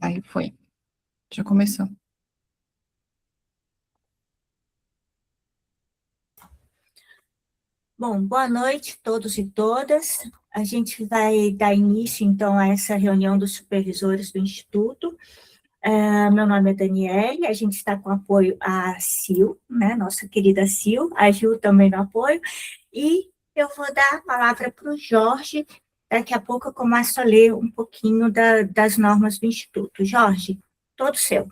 Aí foi. Já começou. Bom, boa noite a todos e todas. A gente vai dar início, então, a essa reunião dos supervisores do Instituto. Meu nome é Daniele, a gente está com apoio à Sil, né, nossa querida Sil, a Gil também no apoio, e eu vou dar a palavra para o Jorge. Daqui a pouco eu começo a ler um pouquinho das normas do Instituto. Jorge, todo seu.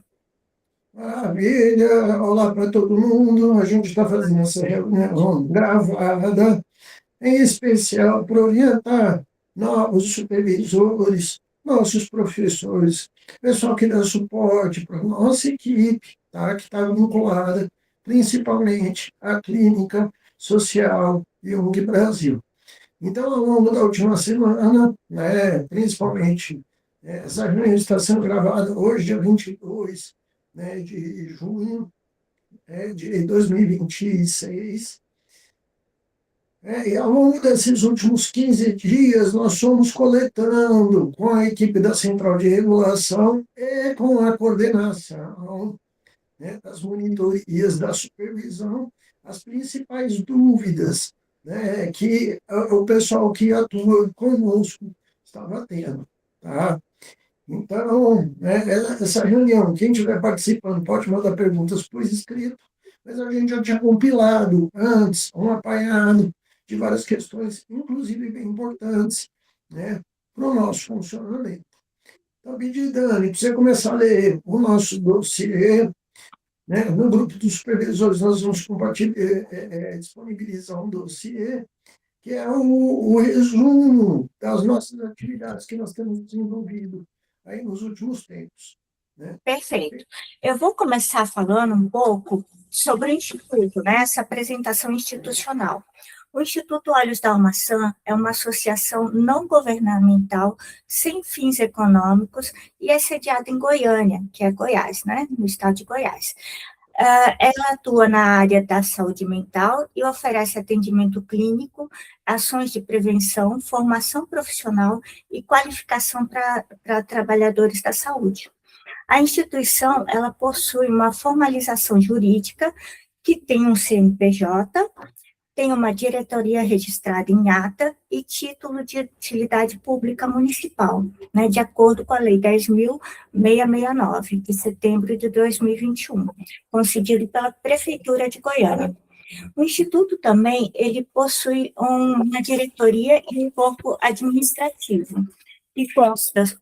Maravilha! Olá para todo mundo. A gente está fazendo essa reunião gravada, em especial para orientar novos supervisores, nossos professores, pessoal que dá suporte para a nossa equipe, tá? Que está vinculada principalmente à Clínica Social Jung Brasil. Então, ao longo da última semana, né, principalmente, essa reunião está sendo gravada hoje, dia 22, né, de junho, de 2026. E ao longo desses últimos 15 dias, nós fomos coletando com a equipe da Central de Regulação e com a coordenação, né, das monitorias da supervisão, as principais dúvidas, né, que o pessoal que atua conosco estava tendo. Tá? Então, né, essa reunião, quem estiver participando pode mandar perguntas por escrito, mas a gente já tinha compilado antes um apanhado de várias questões, inclusive bem importantes, né, para o nosso funcionamento. Então, pedir, Dani, para você começar a ler o nosso dossiê, né, no grupo dos supervisores, nós vamos disponibilizar um dossiê, que é o resumo das nossas atividades que nós temos desenvolvido aí nos últimos tempos. Né? Perfeito. Eu vou começar falando um pouco sobre o Instituto, né, essa apresentação institucional. O Instituto Olhos da Almaçã é uma associação não governamental sem fins econômicos e é sediada em Goiânia, que é Goiás, né, no estado de Goiás. Ela atua na área da saúde mental e oferece atendimento clínico, ações de prevenção, formação profissional e qualificação para trabalhadores da saúde. A instituição, ela possui uma formalização jurídica, que tem um CNPJ, tem uma diretoria registrada em ata e título de utilidade pública municipal, né, de acordo com a Lei 10.669, de setembro de 2021, concedido pela Prefeitura de Goiânia. O Instituto também, ele possui uma diretoria e um corpo administrativo, que consta de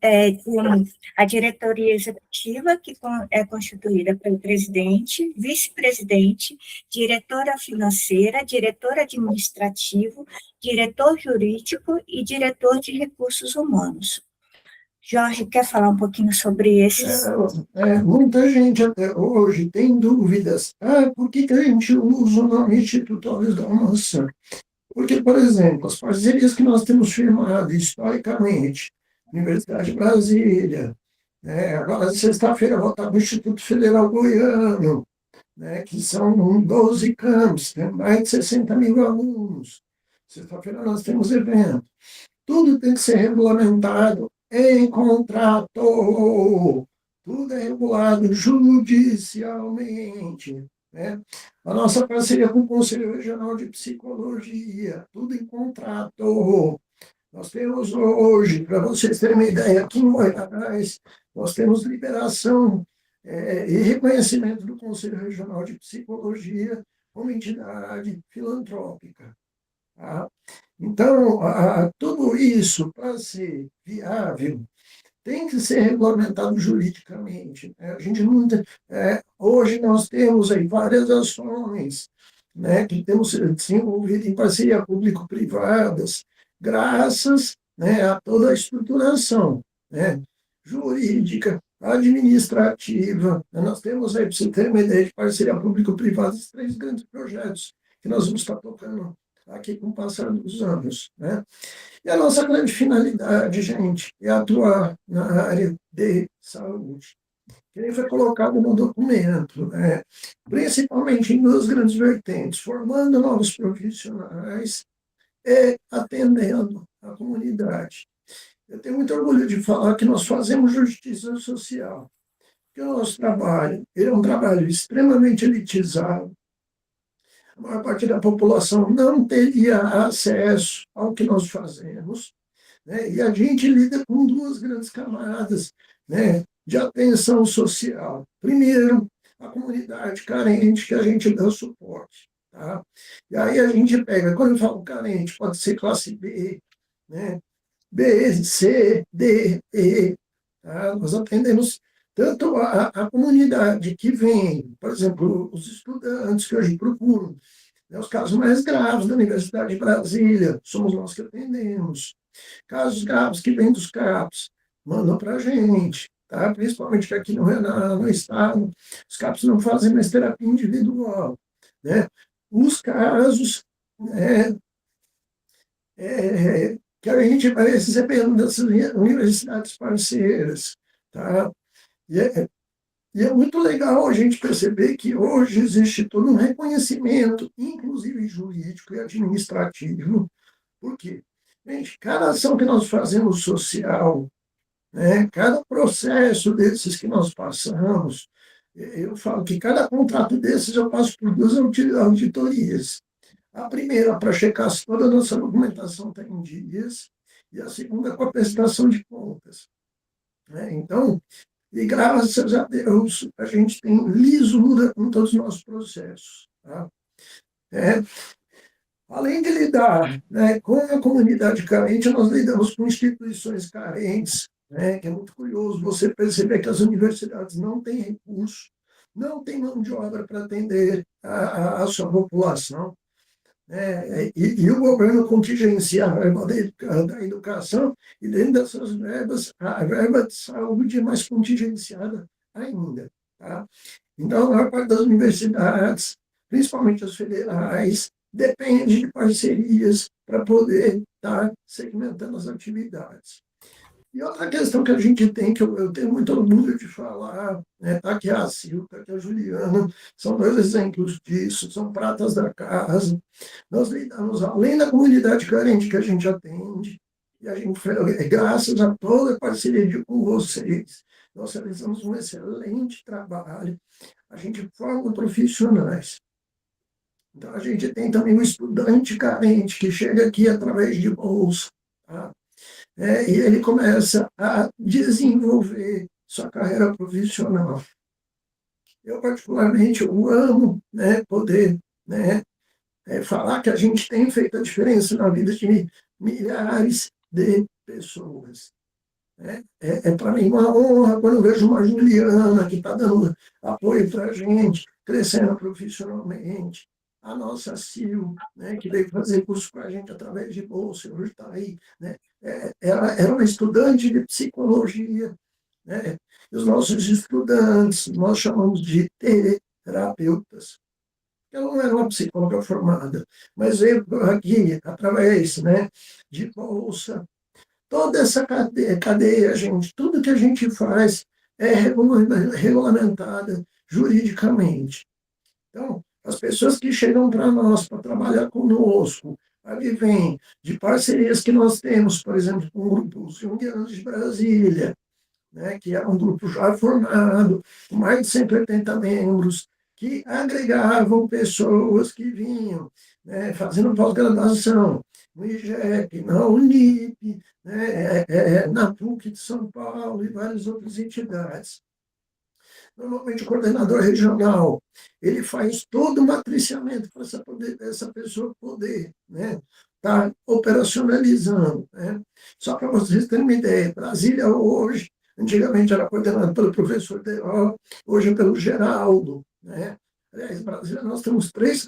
a diretoria executiva, que é constituída pelo presidente, vice-presidente, diretora financeira, diretor administrativo, diretor jurídico e diretor de recursos humanos. Jorge, quer falar um pouquinho sobre esses? Muita gente até hoje tem dúvidas. Por que a gente usa o nome Instituto Olhos da Almaçã? Porque, por exemplo, as parcerias que nós temos firmado historicamente, Universidade de Brasília, né, agora, sexta-feira, eu vou estar no Instituto Federal Goiano, né, que são 12 campos, tem mais de 60 mil alunos. Sexta-feira nós temos evento. Tudo tem que ser regulamentado em contrato. Tudo é regulado judicialmente. Né? A nossa parceria com o Conselho Regional de Psicologia, tudo em contrato. Nós temos hoje, para vocês terem uma ideia, aqui em Goiás, nós temos liberação e reconhecimento do Conselho Regional de Psicologia como entidade filantrópica. Tá? Então, tudo isso, para ser viável, tem que ser regulamentado juridicamente. Né? A gente não, hoje nós temos aí várias ações, né, que temos desenvolvido em parceria público-privadas, graças, né, a toda a estruturação, né, jurídica, administrativa. Nós temos aí, para você ter uma ideia, de parceria público-privada, esses 3 grandes projetos que nós vamos estar tocando aqui com o passar dos anos. Né? E a nossa grande finalidade, gente, é atuar na área de saúde, que nem foi colocado no documento, né? Principalmente em 2 grandes vertentes, formando novos profissionais e atendendo a comunidade. Eu tenho muito orgulho de falar que nós fazemos justiça social, que o nosso trabalho ele é um trabalho extremamente elitizado. A maior parte da população não teria acesso ao que nós fazemos, né? E a gente lida com duas grandes camadas, né, de atenção social. Primeiro, a comunidade carente que a gente dá suporte. Tá? E aí a gente pega, quando eu falo carente, pode ser classe B, né? B, C, D, E. Tá? Nós atendemos tanto a comunidade que vem, por exemplo, os estudantes que hoje procuram, né, os casos mais graves da Universidade de Brasília, somos nós que atendemos. Casos graves que vêm dos CAPs, mandam para a gente, tá? Principalmente que aqui no estado, os CAPs não fazem mais terapia individual, né? Os casos, né, que a gente vai recebendo dessas universidades parceiras, tá? E é muito legal a gente perceber que hoje existe todo um reconhecimento, inclusive jurídico e administrativo. Por quê? Gente, cada ação que nós fazemos social, né, cada processo desses que nós passamos, eu falo que cada contrato desses eu passo por duas auditorias. A primeira para checar se toda a nossa documentação está em dias, e a segunda com a prestação de contas. Né? Então, e graças a Deus, a gente tem lisura em todos os nossos processos. Tá? É, além de lidar, né, com a comunidade carente, nós lidamos com instituições carentes, né, que é muito curioso você perceber que as universidades não têm recurso, não têm mão de obra para atender a sua população. Né, e o governo contingencia a verba da educação, e dentro dessas verbas, a verba de saúde é mais contingenciada ainda. Tá? Então, a maior parte das universidades, principalmente as federais, depende de parcerias para poder estar segmentando as atividades. E outra questão que a gente tem, que eu tenho muito orgulho de falar, né, está aqui a Silvia, está aqui a Juliana, são dois exemplos disso, são pratas da casa. Nós lidamos, além da comunidade carente que a gente atende, e a gente, graças a toda a parceria com vocês, nós realizamos um excelente trabalho, a gente forma profissionais. Então, a gente tem também um estudante carente que chega aqui através de bolsa, tá? E ele começa a desenvolver sua carreira profissional. Eu, particularmente, eu amo, né, poder, né, falar que a gente tem feito a diferença na vida de milhares de pessoas. Para mim uma honra quando eu vejo uma Juliana que está dando apoio para a gente, crescendo profissionalmente. A nossa Sil, né, que veio fazer curso com a gente através de bolsa, hoje está aí. Né? Ela era uma estudante de psicologia. Né? E os nossos estudantes, nós chamamos de terapeutas. Ela não era uma psicóloga formada, mas veio aqui através, né, de bolsa. Toda essa cadeia, gente, tudo que a gente faz é regulamentada juridicamente. Então, as pessoas que chegam para nós para trabalhar conosco, ali vem de parcerias que nós temos, por exemplo, com o grupo Jungianos de Brasília, né, que é um grupo já formado, com mais de 180 membros, que agregavam pessoas que vinham, né, fazendo pós-graduação no IGEP, na Unip, né, na PUC de São Paulo e várias outras entidades. Normalmente, o coordenador regional, ele faz todo o matriciamento para essa pessoa poder, né, estar operacionalizando. Né? Só para vocês terem uma ideia, Brasília hoje, antigamente era coordenado pelo professor Deó, hoje é pelo Geraldo. Né? Aliás, em Brasília nós temos três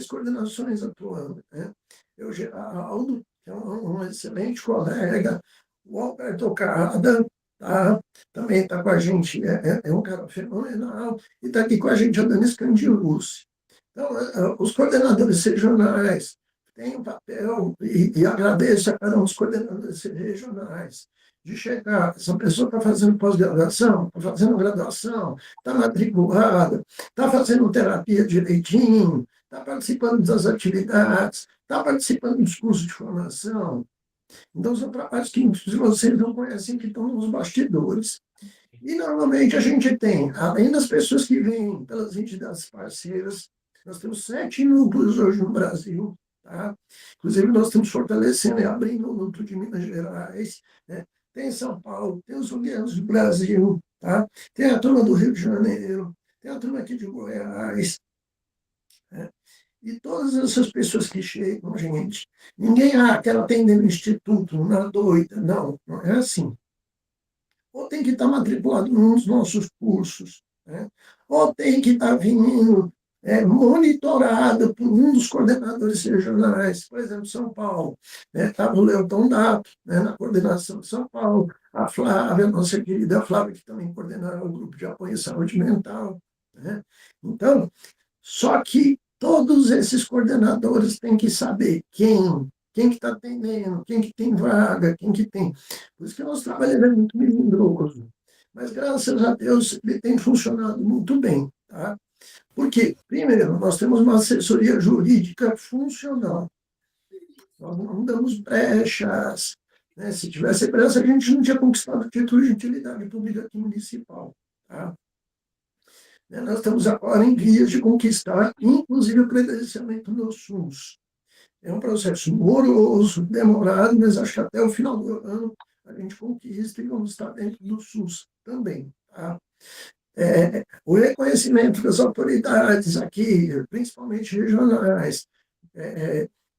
coordenações atuando. Né? O Geraldo, que é um excelente colega, o Alberto Ocada, tá? Também está com a gente, é um cara fenomenal, e está aqui com a gente a Dani Scandilucci. Então, os coordenadores regionais têm um papel, e agradeço a cada um dos coordenadores regionais, de chegar, essa pessoa está fazendo pós-graduação, está fazendo graduação, está matriculada, está fazendo terapia direitinho, está participando das atividades, está participando dos cursos de formação. Então, são trabalhos que vocês não conhecem, que estão nos bastidores. E, normalmente, a gente tem, além das pessoas que vêm pelas entidades parceiras, nós temos 7 núcleos hoje no Brasil, tá? Inclusive, nós estamos fortalecendo e abrindo o núcleo de Minas Gerais, né? Tem São Paulo, tem os Uniões do Brasil, tá? Tem a turma do Rio de Janeiro, tem a turma aqui de Goiás, né? E todas essas pessoas que chegam, gente, ninguém, quer atender no instituto, na doida, não, não é assim. Ou tem que estar matriculado num dos nossos cursos, né? Ou tem que estar vindo monitorado por um dos coordenadores regionais, por exemplo, São Paulo, né? Estava o Leoton Dato, né, na coordenação de São Paulo, a Flávia, nossa querida Flávia, que também coordena o grupo de apoio à saúde mental, né? Então, só que todos esses coordenadores têm que saber quem que está atendendo, quem que tem vaga, quem que tem. Por isso que o nosso trabalho é muito melindroso. Mas, graças a Deus, ele tem funcionado muito bem. Tá? Porque, primeiro, nós temos uma assessoria jurídica funcional. Nós não damos brechas. Né? Se tivesse brecha, a gente não tinha conquistado o título de utilidade pública aqui municipal. Tá? Nós estamos agora em vias de conquistar, inclusive, o credenciamento do SUS. É um processo moroso, demorado, mas acho que até o final do ano a gente conquista e vamos estar dentro do SUS também. Tá? O reconhecimento das autoridades aqui, principalmente regionais,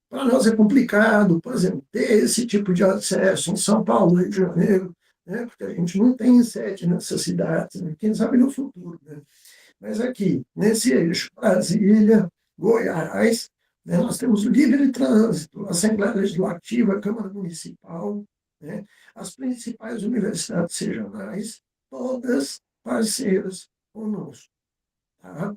para nós é complicado, por exemplo, ter esse tipo de acesso em São Paulo, Rio de Janeiro, né? Porque a gente não tem sede nessas cidades, né? Quem sabe no futuro. Né? Mas aqui, nesse eixo, Brasília, Goiás, né, nós temos livre trânsito, Assembleia Legislativa, Câmara Municipal, né, as principais universidades regionais, todas parceiras conosco. Tá?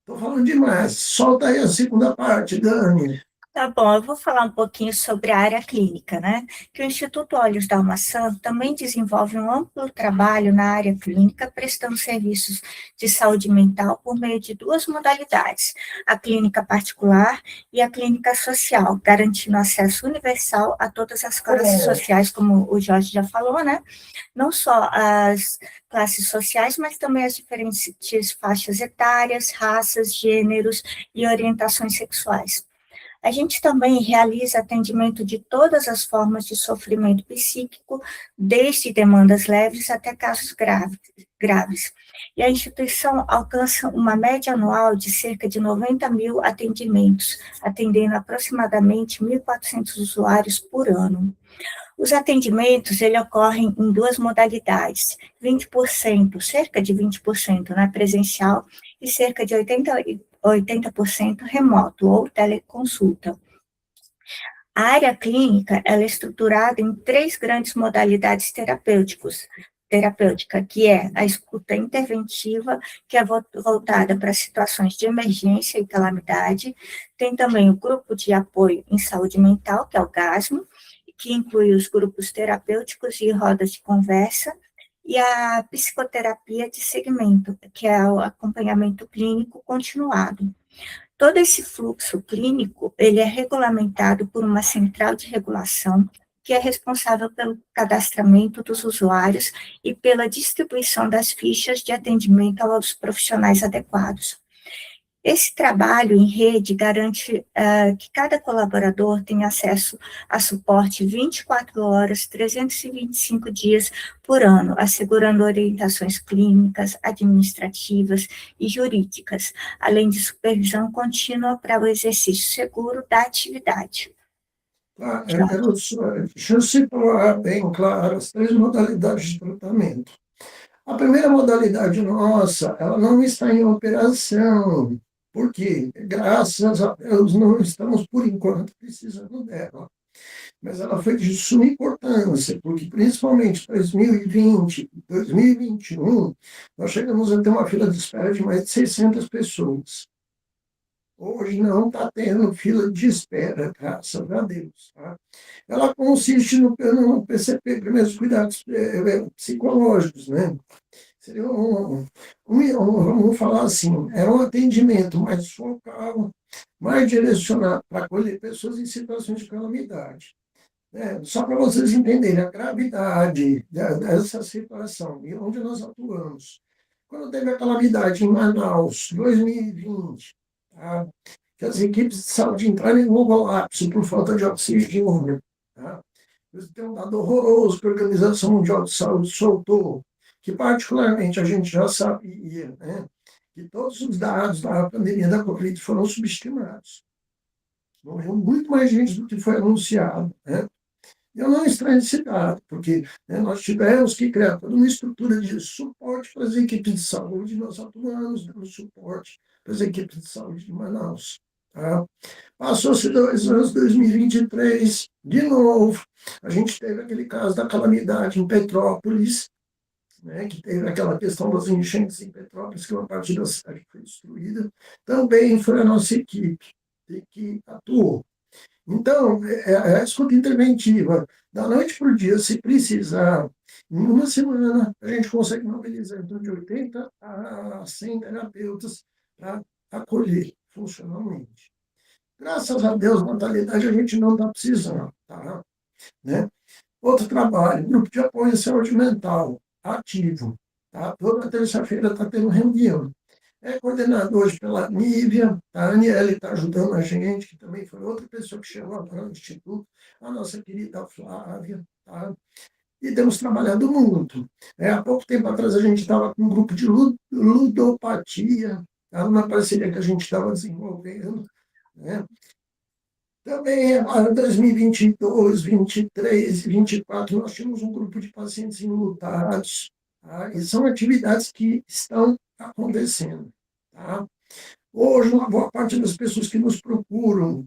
Estou falando demais. Solta aí a segunda parte, Dani. Tá bom, eu vou falar um pouquinho sobre a área clínica, né? Que o Instituto Olhos da Maçã também desenvolve um amplo trabalho na área clínica, prestando serviços de saúde mental por meio de 2 modalidades, a clínica particular e a clínica social, garantindo acesso universal a todas as classes sociais, como o Jorge já falou, né? Não só as classes sociais, mas também as diferentes faixas etárias, raças, gêneros e orientações sexuais. A gente também realiza atendimento de todas as formas de sofrimento psíquico, desde demandas leves até casos graves. E a instituição alcança uma média anual de cerca de 90 mil atendimentos, atendendo aproximadamente 1.400 usuários por ano. Os atendimentos, ele ocorrem em 2 modalidades, 20%, cerca de 20%, né, presencial, e cerca de 80% remoto ou teleconsulta. A área clínica ela é estruturada em 3 grandes modalidades terapêutica, que é a escuta interventiva, que é voltada para situações de emergência e calamidade. Tem também o grupo de apoio em saúde mental, que é o GASMO, que inclui os grupos terapêuticos e rodas de conversa, e a psicoterapia de segmento, que é o acompanhamento clínico continuado. Todo esse fluxo clínico, ele é regulamentado por uma central de regulação, que é responsável pelo cadastramento dos usuários e pela distribuição das fichas de atendimento aos profissionais adequados. Esse trabalho em rede garante que cada colaborador tenha acesso a suporte 24 horas, 325 dias por ano, assegurando orientações clínicas, administrativas e jurídicas, além de supervisão contínua para o exercício seguro da atividade. Deixa eu situar bem claro as 3 modalidades de tratamento. A primeira modalidade nossa, ela não está em operação, porque, graças a Deus, não estamos, por enquanto, precisando dela. Mas ela foi de suma importância, porque, principalmente em 2020, 2021, nós chegamos a ter uma fila de espera de mais de 600 pessoas. Hoje não está tendo fila de espera, graças a Deus. Tá? Ela consiste no PCP, primeiros cuidados psicológicos, né? Seria vamos falar assim, era um atendimento mais focal, mais direcionado para acolher pessoas em situações de calamidade. Só para vocês entenderem a gravidade dessa situação e onde nós atuamos. Quando teve a calamidade em Manaus, 2020, tá? Que as equipes de saúde entraram em colapso por falta de oxigênio. Tá? Isso tem um dado horroroso que a Organização Mundial de Saúde soltou, que particularmente a gente já sabia, né? Que todos os dados da pandemia da Covid foram subestimados. Morreu muito mais gente do que foi anunciado, né? Eu não estranho esse dado, porque nós tivemos que criar toda uma estrutura de suporte para as equipes de saúde, nós atuamos dando suporte para as equipes de saúde de Manaus. Tá? Passou-se 2 anos, 2023, de novo, a gente teve aquele caso da calamidade em Petrópolis, né, que teve aquela questão das enchentes em Petrópolis, que uma parte da cidade foi destruída, também foi a nossa equipe que atuou. Então, a escuta interventiva, da noite para o dia, se precisar, em uma semana, a gente consegue mobilizar então, de 80 a 100 terapeutas para acolher funcionalmente. Graças a Deus, mortalidade a gente não está precisando. Tá? Né? Outro trabalho, grupo de apoio à saúde mental, ativo. Tá? Toda terça-feira está tendo reunião. É coordenado hoje pela Nívia, a Aniele está ajudando a gente, que também foi outra pessoa que chegou agora no Instituto, a nossa querida Flávia, tá? E temos trabalhado muito. Há pouco tempo atrás a gente estava com um grupo de ludopatia, tá? Uma parceria que a gente estava desenvolvendo, né? Também, agora, em 2022, 23 e 24, nós tínhamos um grupo de pacientes enlutados, tá? E são atividades que estão acontecendo. Tá? Hoje, uma boa parte das pessoas que nos procuram,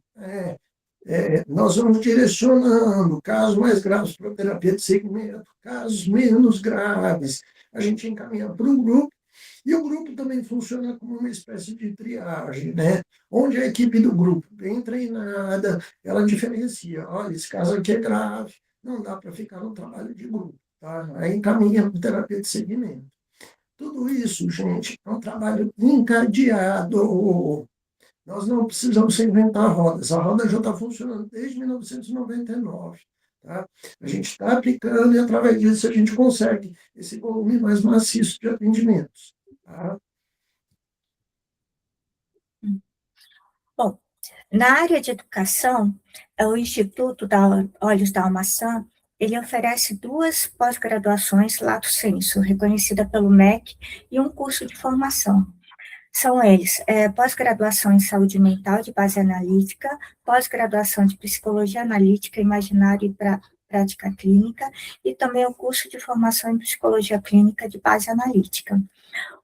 nós vamos direcionando casos mais graves para terapia de segmento, casos menos graves, a gente encaminha para o grupo, e o grupo também funciona como uma espécie de triagem, né? Onde a equipe do grupo, bem treinada, ela diferencia, olha, esse caso aqui é grave, não dá para ficar no trabalho de grupo, tá? Aí encaminha para terapia de segmento. Tudo isso, gente, é um trabalho encadeado. Nós não precisamos inventar rodas. A roda já está funcionando desde 1999. Tá? A gente está aplicando e, através disso, a gente consegue esse volume mais maciço de atendimentos. Tá? Bom, na área de educação, o Instituto da Olhos da Maçã, ele oferece 2 pós-graduações lato sensu, reconhecida pelo MEC, e um curso de formação. São eles, pós-graduação em saúde mental de base analítica, pós-graduação de psicologia analítica, imaginário e prática clínica, e também o curso de formação em psicologia clínica de base analítica.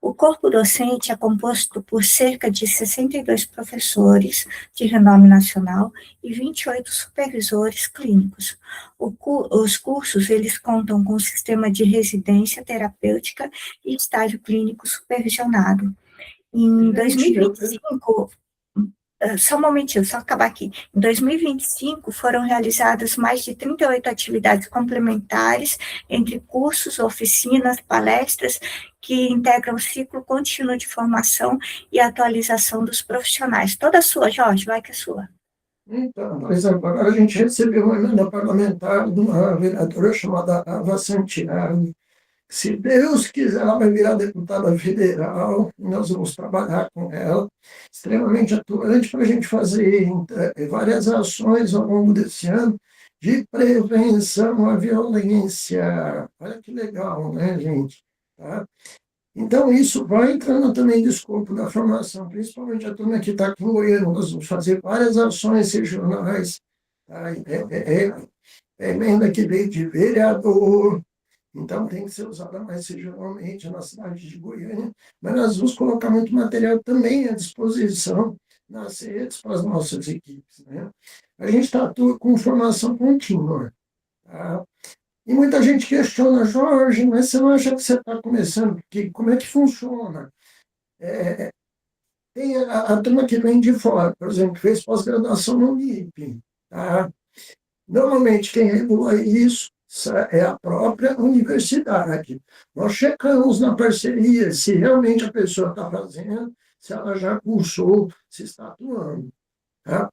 O corpo docente é composto por cerca de 62 professores de renome nacional e 28 supervisores clínicos. Os cursos, eles contam com um sistema de residência terapêutica e estágio clínico supervisionado. Em 2025, só um momentinho, só acabar aqui. Em 2025, foram realizadas mais de 38 atividades complementares, entre cursos, oficinas, palestras, que integram o ciclo contínuo de formação e atualização dos profissionais. Toda sua, Jorge, vai que é sua. Então, por exemplo, agora a gente recebeu uma emenda parlamentar de uma vereadora chamada Ava Santiago. Se Deus quiser, ela vai virar deputada federal, nós vamos trabalhar com ela, extremamente atuante, para a gente fazer várias ações ao longo desse ano de prevenção à violência. Olha que legal, né, gente? Tá? Então, isso vai entrando também no escopo da formação, principalmente a turma que está aqui em Goiânia. Nós vamos fazer várias ações regionais. Tá? Emenda que veio de vereador, então tem que ser usada mais regionalmente na cidade de Goiânia, mas nós vamos colocar muito material também à disposição nas redes para as nossas equipes. Né? A gente está com formação contínua. Tá? E muita gente questiona, Jorge, mas você não acha que você está começando? Porque, como é que funciona? Tem a turma que vem de fora, por exemplo, que fez pós-graduação no MIP. Tá? Normalmente, quem regula isso é a própria universidade. Nós checamos na parceria se realmente a pessoa está fazendo, se ela já cursou, se está atuando. Tá?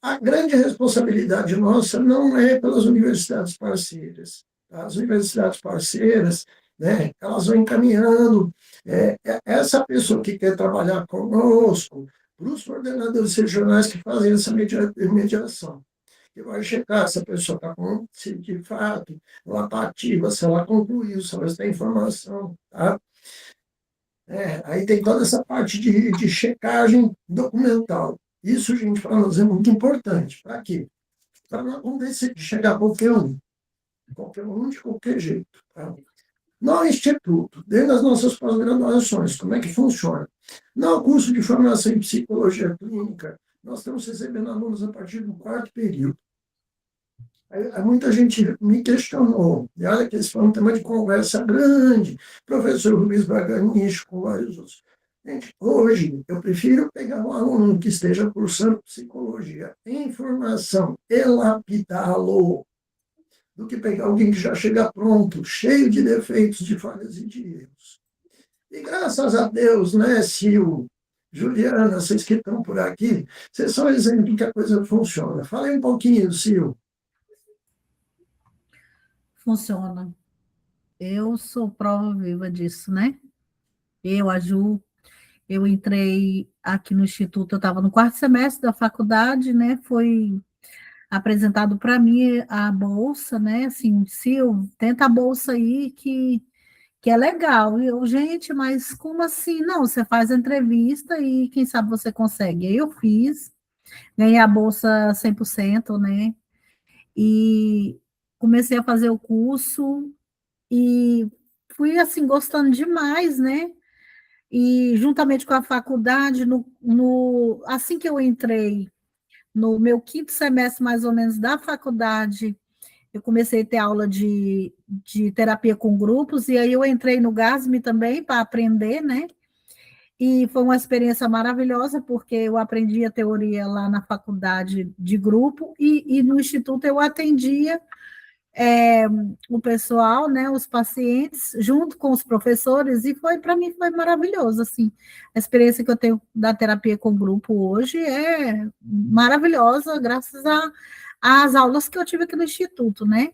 A grande responsabilidade nossa não é pelas universidades parceiras. Tá? As universidades parceiras, né, elas vão encaminhando essa pessoa que quer trabalhar conosco para os coordenadores regionais que fazem essa mediação. Que vai checar se a pessoa está com, se de fato ela está ativa, se ela concluiu, se ela tem informação. Tá? Aí tem toda essa parte de checagem documental. Isso, gente, para nós é muito importante. Para quê? Para não acontecer de chegar qualquer um de qualquer jeito. Tá? No Instituto, dentro das nossas pós-graduações, como é que funciona? No curso de formação em psicologia clínica, nós estamos recebendo alunos a partir do 4º período. Aí muita gente me questionou, e olha que esse foi um tema de conversa grande, professor Rubens Braganiche, com vários outros. Gente, hoje eu prefiro pegar um aluno que esteja cursando psicologia em formação e lapidá-lo, do que pegar alguém que já chega pronto, cheio de defeitos, de falhas e de erros. E graças a Deus, né, Sil, Juliana, vocês que estão por aqui, vocês são exemplo que a coisa funciona. Fala aí um pouquinho, Sil. Funciona. Eu sou prova viva disso, né? A Ju, eu entrei aqui no Instituto, eu estava no 4º semestre da faculdade, né? Foi apresentado para mim a bolsa, né? Assim, Sil, tenta a bolsa aí que é legal. E eu, gente, mas como assim? Não, você faz a entrevista e quem sabe você consegue. Aí eu fiz, ganhei a bolsa 100%, né? E comecei a fazer o curso e fui, assim, gostando demais, né? E juntamente com a faculdade, assim que eu entrei, no meu 5º semestre, mais ou menos, da faculdade, eu comecei a ter aula de terapia com grupos, e aí eu entrei no GASM também para aprender, né? E foi uma experiência maravilhosa, porque eu aprendi a teoria lá na faculdade de grupo, e no instituto eu atendia o pessoal, né, os pacientes, junto com os professores, e para mim foi maravilhoso, assim, a experiência que eu tenho da terapia com grupo hoje é maravilhosa, graças às aulas que eu tive aqui no Instituto, né,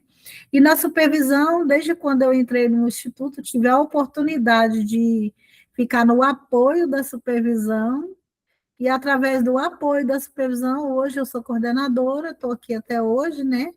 e na supervisão, desde quando eu entrei no Instituto, tive a oportunidade de ficar no apoio da supervisão, e através do apoio da supervisão, hoje eu sou coordenadora, estou aqui até hoje, né,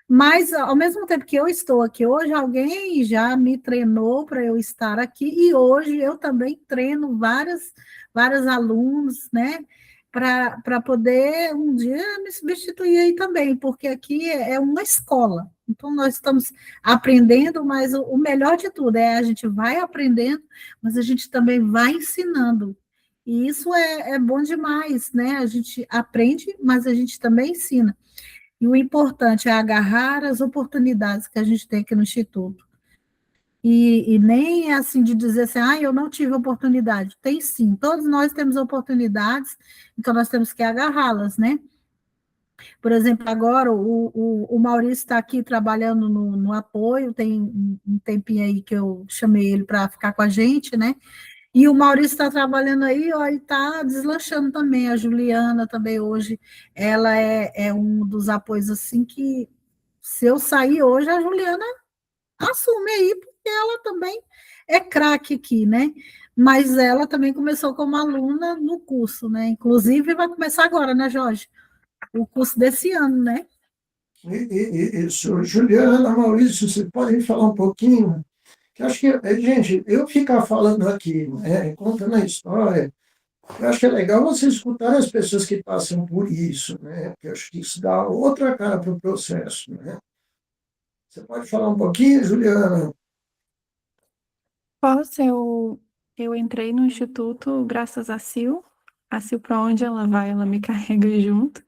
mas, ao mesmo tempo que eu estou aqui hoje, alguém já me treinou para eu estar aqui, e hoje eu também treino vários alunos, né, para poder um dia me substituir aí também, porque aqui é uma escola. Então, nós estamos aprendendo, mas o melhor de tudo é a gente vai aprendendo, mas a gente também vai ensinando. E isso é bom demais, né? A gente aprende, mas a gente também ensina. E o importante é agarrar as oportunidades que a gente tem aqui no Instituto. E nem é assim de dizer assim, eu não tive oportunidade. Tem sim, todos nós temos oportunidades, então nós temos que agarrá-las, né? Por exemplo, agora o Maurício está aqui trabalhando no apoio, tem um tempinho aí que eu chamei ele para ficar com a gente, né? E o Maurício está trabalhando aí, ó, e está deslanchando também. A Juliana também hoje, ela é um dos apoios assim que, se eu sair hoje, a Juliana assume aí, porque ela também é craque aqui, né? Mas ela também começou como aluna no curso, né? Inclusive vai começar agora, né, Jorge? O curso desse ano, né? Isso, Juliana, Maurício, vocês podem falar um pouquinho? Que acho que, gente, eu ficar falando aqui, né, contando a história, eu acho que é legal você escutar as pessoas que passam por isso, né? Porque eu acho que isso dá outra cara para o processo, né? Você pode falar um pouquinho, Juliana? Posso, eu entrei no instituto graças a Sil para onde ela vai, ela me carrega junto,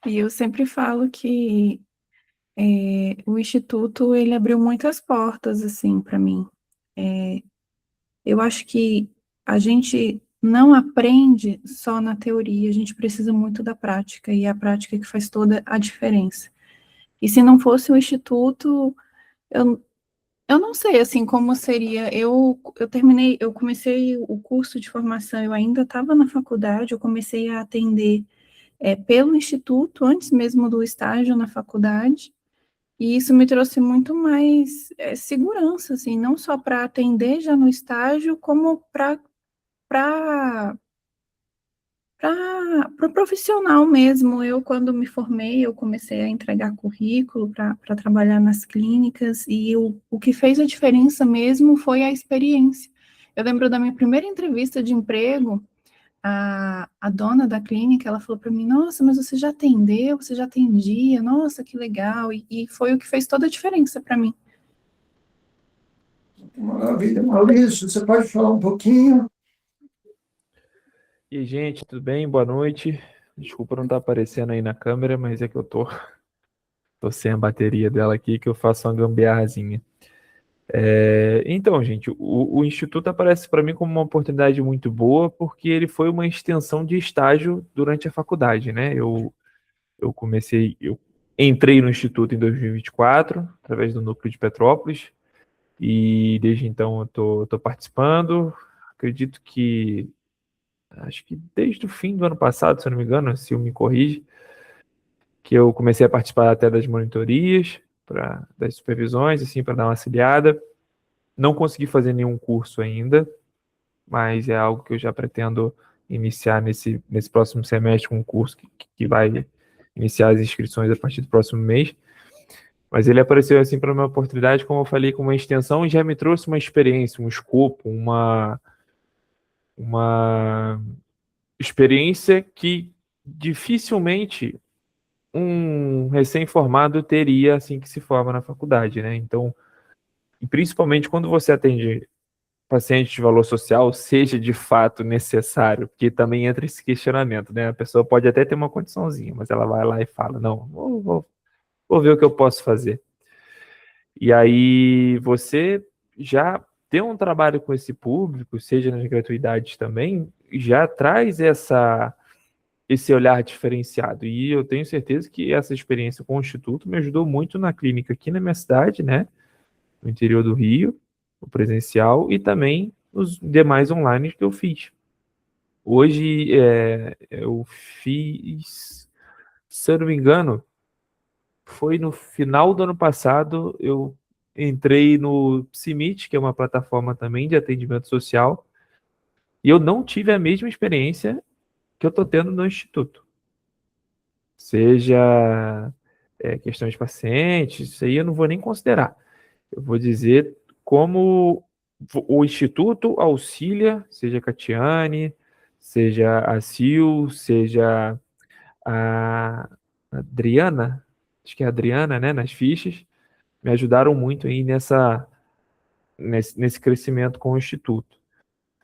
e eu sempre falo que o instituto, ele abriu muitas portas, assim, para mim. Eu acho que a gente não aprende só na teoria, a gente precisa muito da prática, e é a prática que faz toda a diferença. E se não fosse o instituto, eu não sei, assim, como seria. Eu comecei o curso de formação, eu ainda estava na faculdade, eu comecei a atender pelo Instituto, antes mesmo do estágio na faculdade, e isso me trouxe muito mais segurança, assim, não só para atender já no estágio, como para o profissional mesmo. Eu, quando me formei, eu comecei a entregar currículo para trabalhar nas clínicas, e o que fez a diferença mesmo foi a experiência. Eu lembro da minha primeira entrevista de emprego, a dona da clínica, ela falou para mim, nossa, mas você já atendeu, você já atendia, nossa, que legal, e foi o que fez toda a diferença para mim. Maravilha. Maurício, você pode falar um pouquinho? E aí, gente, tudo bem? Boa noite. Desculpa não estar aparecendo aí na câmera, mas é que eu tô sem a bateria dela aqui, que eu faço uma gambiarrazinha. Então, gente, o Instituto aparece para mim como uma oportunidade muito boa, porque ele foi uma extensão de estágio durante a faculdade, né? Eu entrei no Instituto em 2024, através do Núcleo de Petrópolis, e desde então eu tô participando. Acredito que acho que desde o fim do ano passado, se eu não me engano, se eu me corrige, que eu comecei a participar até das monitorias, das supervisões, assim, para dar uma auxiliada. Não consegui fazer nenhum curso ainda, mas é algo que eu já pretendo iniciar nesse próximo semestre, com um curso que vai iniciar as inscrições a partir do próximo mês. Mas ele apareceu assim para uma oportunidade, como eu falei, com uma extensão, e já me trouxe uma experiência, um escopo, uma experiência que dificilmente um recém-formado teria assim que se forma na faculdade, né? Então, e principalmente quando você atende paciente de valor social, seja de fato necessário, porque também entra esse questionamento, né? A pessoa pode até ter uma condiçãozinha, mas ela vai lá e fala, não, vou ver o que eu posso fazer. E aí você já ter um trabalho com esse público, seja nas gratuidades também, já traz esse olhar diferenciado. E eu tenho certeza que essa experiência com o Instituto me ajudou muito na clínica aqui na minha cidade, né? No interior do Rio, o presencial, e também os demais online que eu fiz. Hoje, eu fiz, se eu não me engano, foi no final do ano passado, eu entrei no Psimit, que é uma plataforma também de atendimento social, e eu não tive a mesma experiência que eu estou tendo no Instituto. Seja questão de pacientes, isso aí eu não vou nem considerar. Eu vou dizer como o Instituto auxilia, seja a Catiane, seja a Sil, seja a Adriana, acho que é a Adriana, né, nas fichas, me ajudaram muito aí nesse crescimento com o Instituto.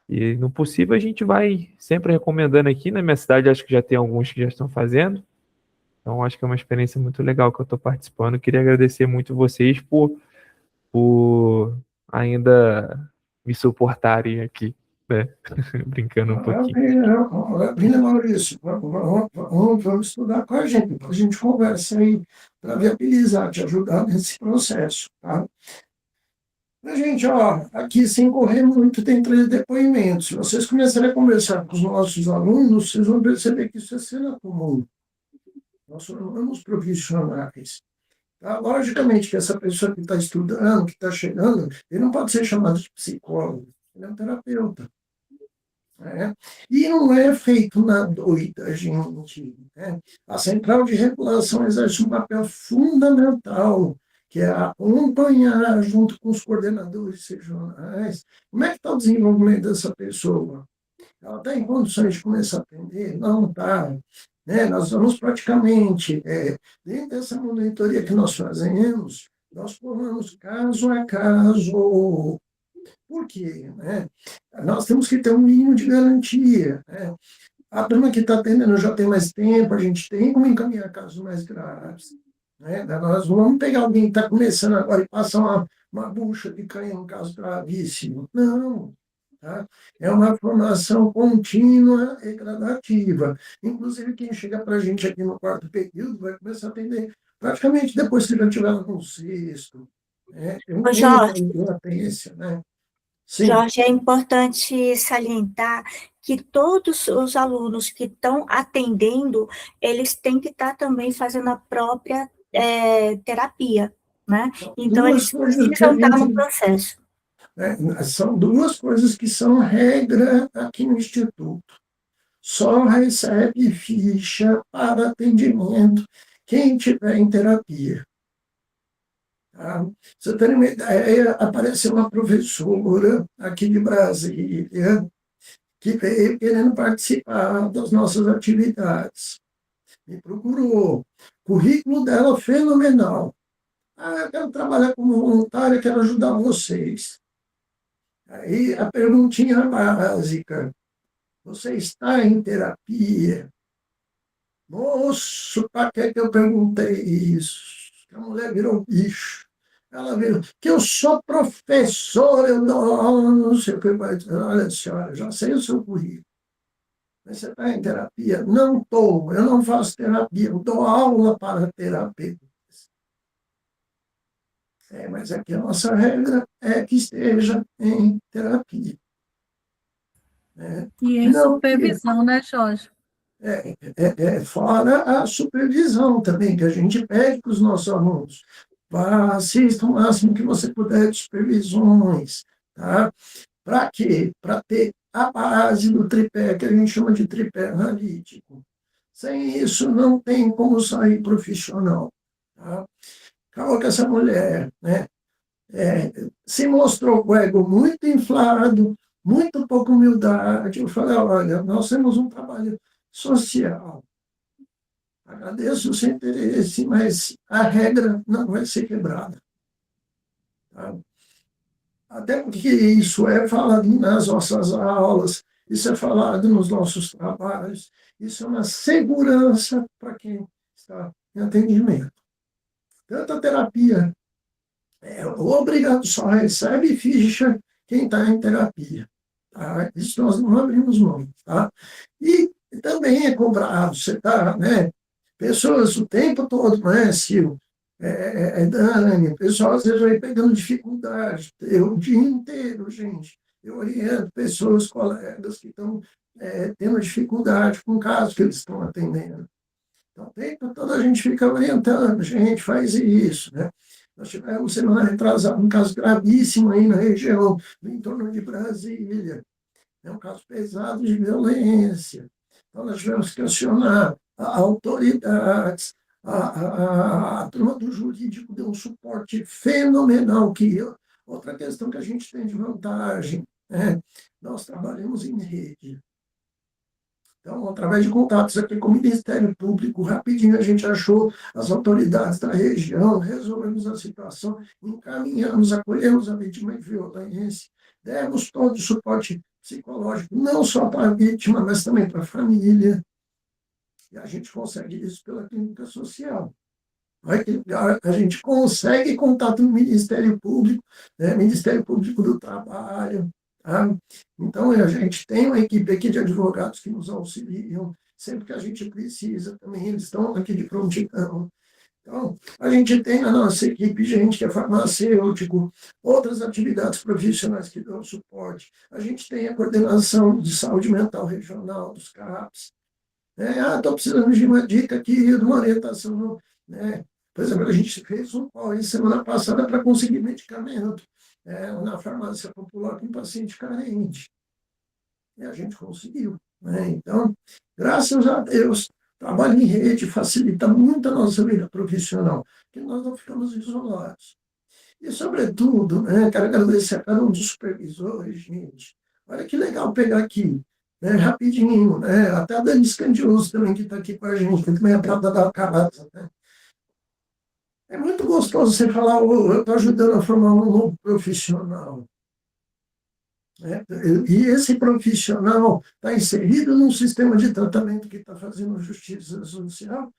E no possível a gente vai sempre recomendando aqui. Na minha cidade acho que já tem alguns que já estão fazendo, então acho que é uma experiência muito legal que eu estou participando. Queria agradecer muito vocês por ainda me suportarem aqui, né? Brincando um pouquinho. Maravilha, Maurício. Vamos estudar com a gente. Depois a gente conversa aí para viabilizar, te ajudar nesse processo, tá? Gente, ó, aqui sem correr muito tem 3 depoimentos. Se vocês começarem a conversar com os nossos alunos, vocês vão perceber que isso é cena comum. Nós somos profissionais. Tá? Logicamente que essa pessoa que está estudando, que está chegando, ele não pode ser chamado de psicólogo, ele é um terapeuta. Né? E não é feito na doida, gente. Né? A central de regulação exerce um papel fundamental, que é acompanhar, junto com os coordenadores regionais, como é que está o desenvolvimento dessa pessoa. Ela está em condições de começar a aprender? Não está. Né? Nós vamos praticamente, dentro dessa monitoria que nós fazemos, nós formamos caso a caso. Por quê? Né? Nós temos que ter um mínimo de garantia. Né? A turma que está atendendo já tem mais tempo, a gente tem como encaminhar casos mais graves. Né? Nós vamos pegar alguém que está começando agora e passar uma bucha de canhão, um caso gravíssimo. Não. Tá? É uma formação contínua e gradativa. Inclusive, quem chega para a gente aqui no 4º período vai começar a atender praticamente depois que já estiver no 6º. Né? Eu Ô, Jorge, tenho latência, né? Sim, Jorge, é importante salientar que todos os alunos que estão atendendo, eles têm que estar também fazendo a própria terapia, né? Então, duas eles coisas que a precisam estar no gente, processo. são duas coisas que são regra aqui no Instituto. Só recebe ficha para atendimento quem tiver em terapia. Tá? Você tem uma ideia, apareceu uma professora aqui de Brasília que veio querendo participar das nossas atividades. Me procurou. O currículo dela fenomenal. Eu quero trabalhar como voluntária, quero ajudar vocês. Aí a perguntinha básica: você está em terapia? Moço, para que eu perguntei isso? A mulher virou um bicho. Ela virou, que eu sou professor, eu dou aula, não sei o que. Olha, senhora, já sei o seu currículo. Mas você está em terapia? Não estou, eu não faço terapia, eu dou aula para terapeutas. Mas aqui a nossa regra é que esteja em terapia. E em Não que supervisão, né, Jorge? fora a supervisão também, que a gente pede para os nossos alunos. Vá, assista o máximo que você puder de supervisões. Tá? Para quê? Para ter a base do tripé, que a gente chama de tripé analítico. Sem isso, não tem como sair profissional. Tá? Calma que essa mulher, né, se mostrou com o ego muito inflado, muito pouca humildade. Eu falei, olha, nós temos um trabalho social. Agradeço o seu interesse, mas a regra não vai ser quebrada. Tá? Até porque isso é falado nas nossas aulas, isso é falado nos nossos trabalhos, isso é uma segurança para quem está em atendimento. Tanto a terapia obrigado, só recebe ficha quem está em terapia. Tá? Isso nós não abrimos mão. Tá? E também é cobrado, você está, né? Pessoas o tempo todo, não é, Sil? Dani, pessoal às vezes vai pegando dificuldade, eu o dia inteiro, gente. Eu oriento pessoas, colegas que estão tendo dificuldade com o caso que eles estão atendendo. Então, o tempo todo a gente fica orientando, gente, faz isso, né? Nós tivemos semana retrasada um caso gravíssimo aí na região, no entorno de Brasília. É um caso pesado de violência. Então, nós tivemos que acionar autoridades. A turma do jurídico deu um suporte fenomenal. Outra questão que a gente tem de vantagem, né? Nós trabalhamos em rede. Então, através de contatos aqui com o Ministério Público, rapidinho a gente achou as autoridades da região, resolvemos a situação, encaminhamos, acolhemos a vítima de violência, demos todo o suporte psicológico, não só para a vítima, mas também para a família. E a gente consegue isso pela clínica social. A gente consegue contato no Ministério Público, né? Ministério Público do Trabalho. Tá? Então, a gente tem uma equipe aqui de advogados que nos auxiliam, sempre que a gente precisa também, eles estão aqui de prontidão. Então, a gente tem na nossa equipe gente que é farmacêutico, outras atividades profissionais que dão suporte. A gente tem a coordenação de saúde mental regional, dos CAPs. Estou precisando de uma dica aqui, de uma orientação. Né? Por exemplo, a gente fez um call semana passada para conseguir medicamento na farmácia popular para um paciente carente. E a gente conseguiu. Né? Então, graças a Deus, trabalho em rede facilita muito a nossa vida profissional, porque nós não ficamos isolados. E, sobretudo, né, quero agradecer a cada um dos supervisores, gente. Olha que legal pegar aqui, né, rapidinho, né, até a Dani Scandioso também, que está aqui com a gente, que também é prata da casa. Né? É muito gostoso você falar, eu estou ajudando a formar um novo profissional. Né? E esse profissional está inserido num sistema de tratamento que está fazendo justiça social,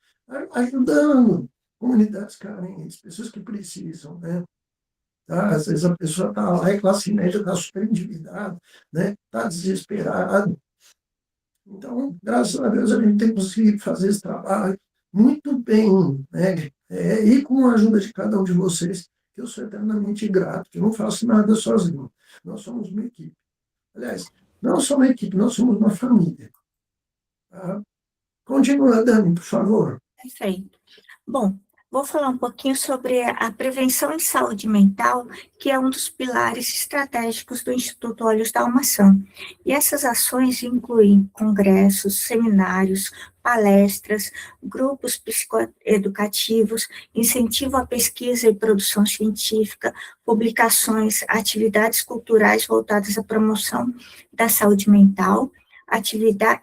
ajudando comunidades carentes, pessoas que precisam. Né? Tá? Às vezes a pessoa está lá e classe média está super endividada, né? Está desesperada. Então, graças a Deus, a gente tem conseguido fazer esse trabalho muito bem, né? E com a ajuda de cada um de vocês, que eu sou eternamente grato, que eu não faço nada sozinho. Nós somos uma equipe. Aliás, não só uma equipe, nós somos uma família. Tá? Continua, Dani, por favor. Perfeito. Bom, vou falar um pouquinho sobre a prevenção em saúde mental, que é um dos pilares estratégicos do Instituto Olhos da Almação. E essas ações incluem congressos, seminários, palestras, grupos psicoeducativos, incentivo à pesquisa e produção científica, publicações, atividades culturais voltadas à promoção da saúde mental.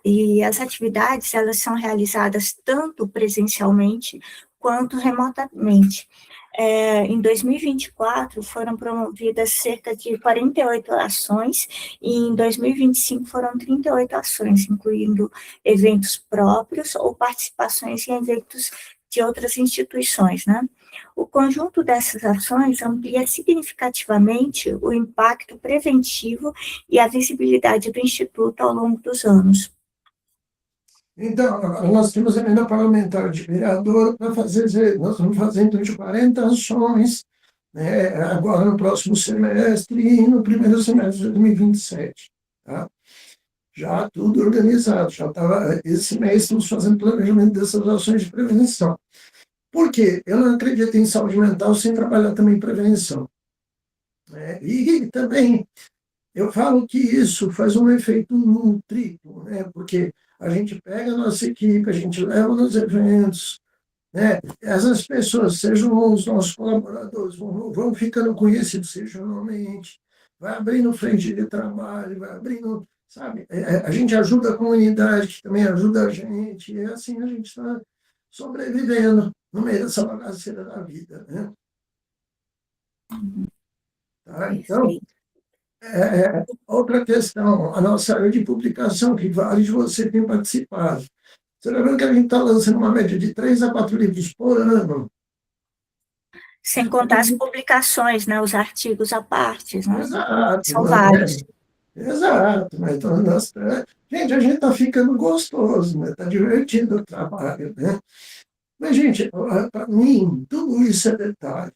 E as atividades, elas são realizadas tanto presencialmente quanto remotamente. Em 2024, foram promovidas cerca de 48 ações, e em 2025 foram 38 ações, incluindo eventos próprios ou participações em eventos de outras instituições, né? O conjunto dessas ações amplia significativamente o impacto preventivo e a visibilidade do Instituto ao longo dos anos. Então, nós temos a emenda parlamentar de vereador para fazer, nós vamos fazer em torno de 40 ações, né, agora no próximo semestre e no primeiro semestre de 2027. Tá? Já tudo organizado, já estava, esse mês estamos fazendo planejamento dessas ações de prevenção. Por quê? Eu não acredito em saúde mental sem trabalhar também em prevenção. Né? E também, eu falo que isso faz um efeito triplo, né? Porque a gente pega a nossa equipe, a gente leva nos eventos, né? Essas pessoas, sejam os nossos colaboradores, vão ficando conhecidos regionalmente, vai abrindo frente de trabalho, vai abrindo, sabe? A gente ajuda a comunidade, que também ajuda a gente, e assim a gente está sobrevivendo no meio dessa bagaceira da vida, né? Tá? Então, outra questão, a nossa área de publicação, que vários de vocês têm participado. Você lembra que a gente está lançando uma média de 3 a 4 livros por ano? Sem contar as publicações, né, os artigos à parte, né? Exato. São vários. Exato. Mas, então, gente, a gente está ficando gostoso, né? Está divertido o trabalho, né? Mas, gente, para mim, tudo isso é detalhe.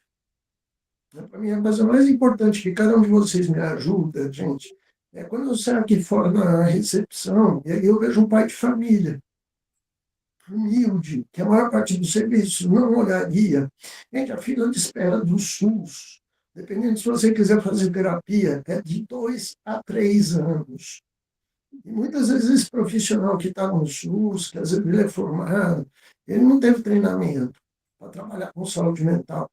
Para mim, a coisa mais importante que cada um de vocês me ajuda, gente, é quando eu saio aqui fora na recepção, e aí eu vejo um pai de família, humilde, que a maior parte do serviço não olharia. Gente, a fila de espera do SUS, dependendo se você quiser fazer terapia, é de 2 a 3 anos. E muitas vezes esse profissional que está no SUS, que às vezes ele é formado, ele não teve treinamento para trabalhar com saúde mental.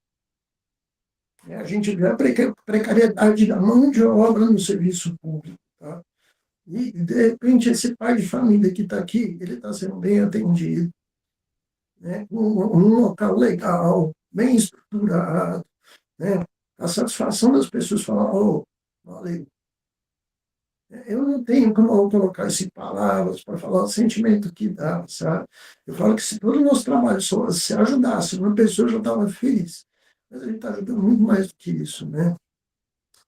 A gente vê a precariedade da mão de obra no serviço público. Tá? E, de repente, esse pai de família que está aqui, ele está sendo bem atendido, né? Um local legal, bem estruturado, né? A satisfação das pessoas falar, valeu. Eu não tenho como colocar isso em palavras para falar o sentimento que dá, sabe? Eu falo que se todo o nosso trabalho só se ajudasse, uma pessoa já estava feliz. Mas a gente está ajudando muito mais do que isso, né?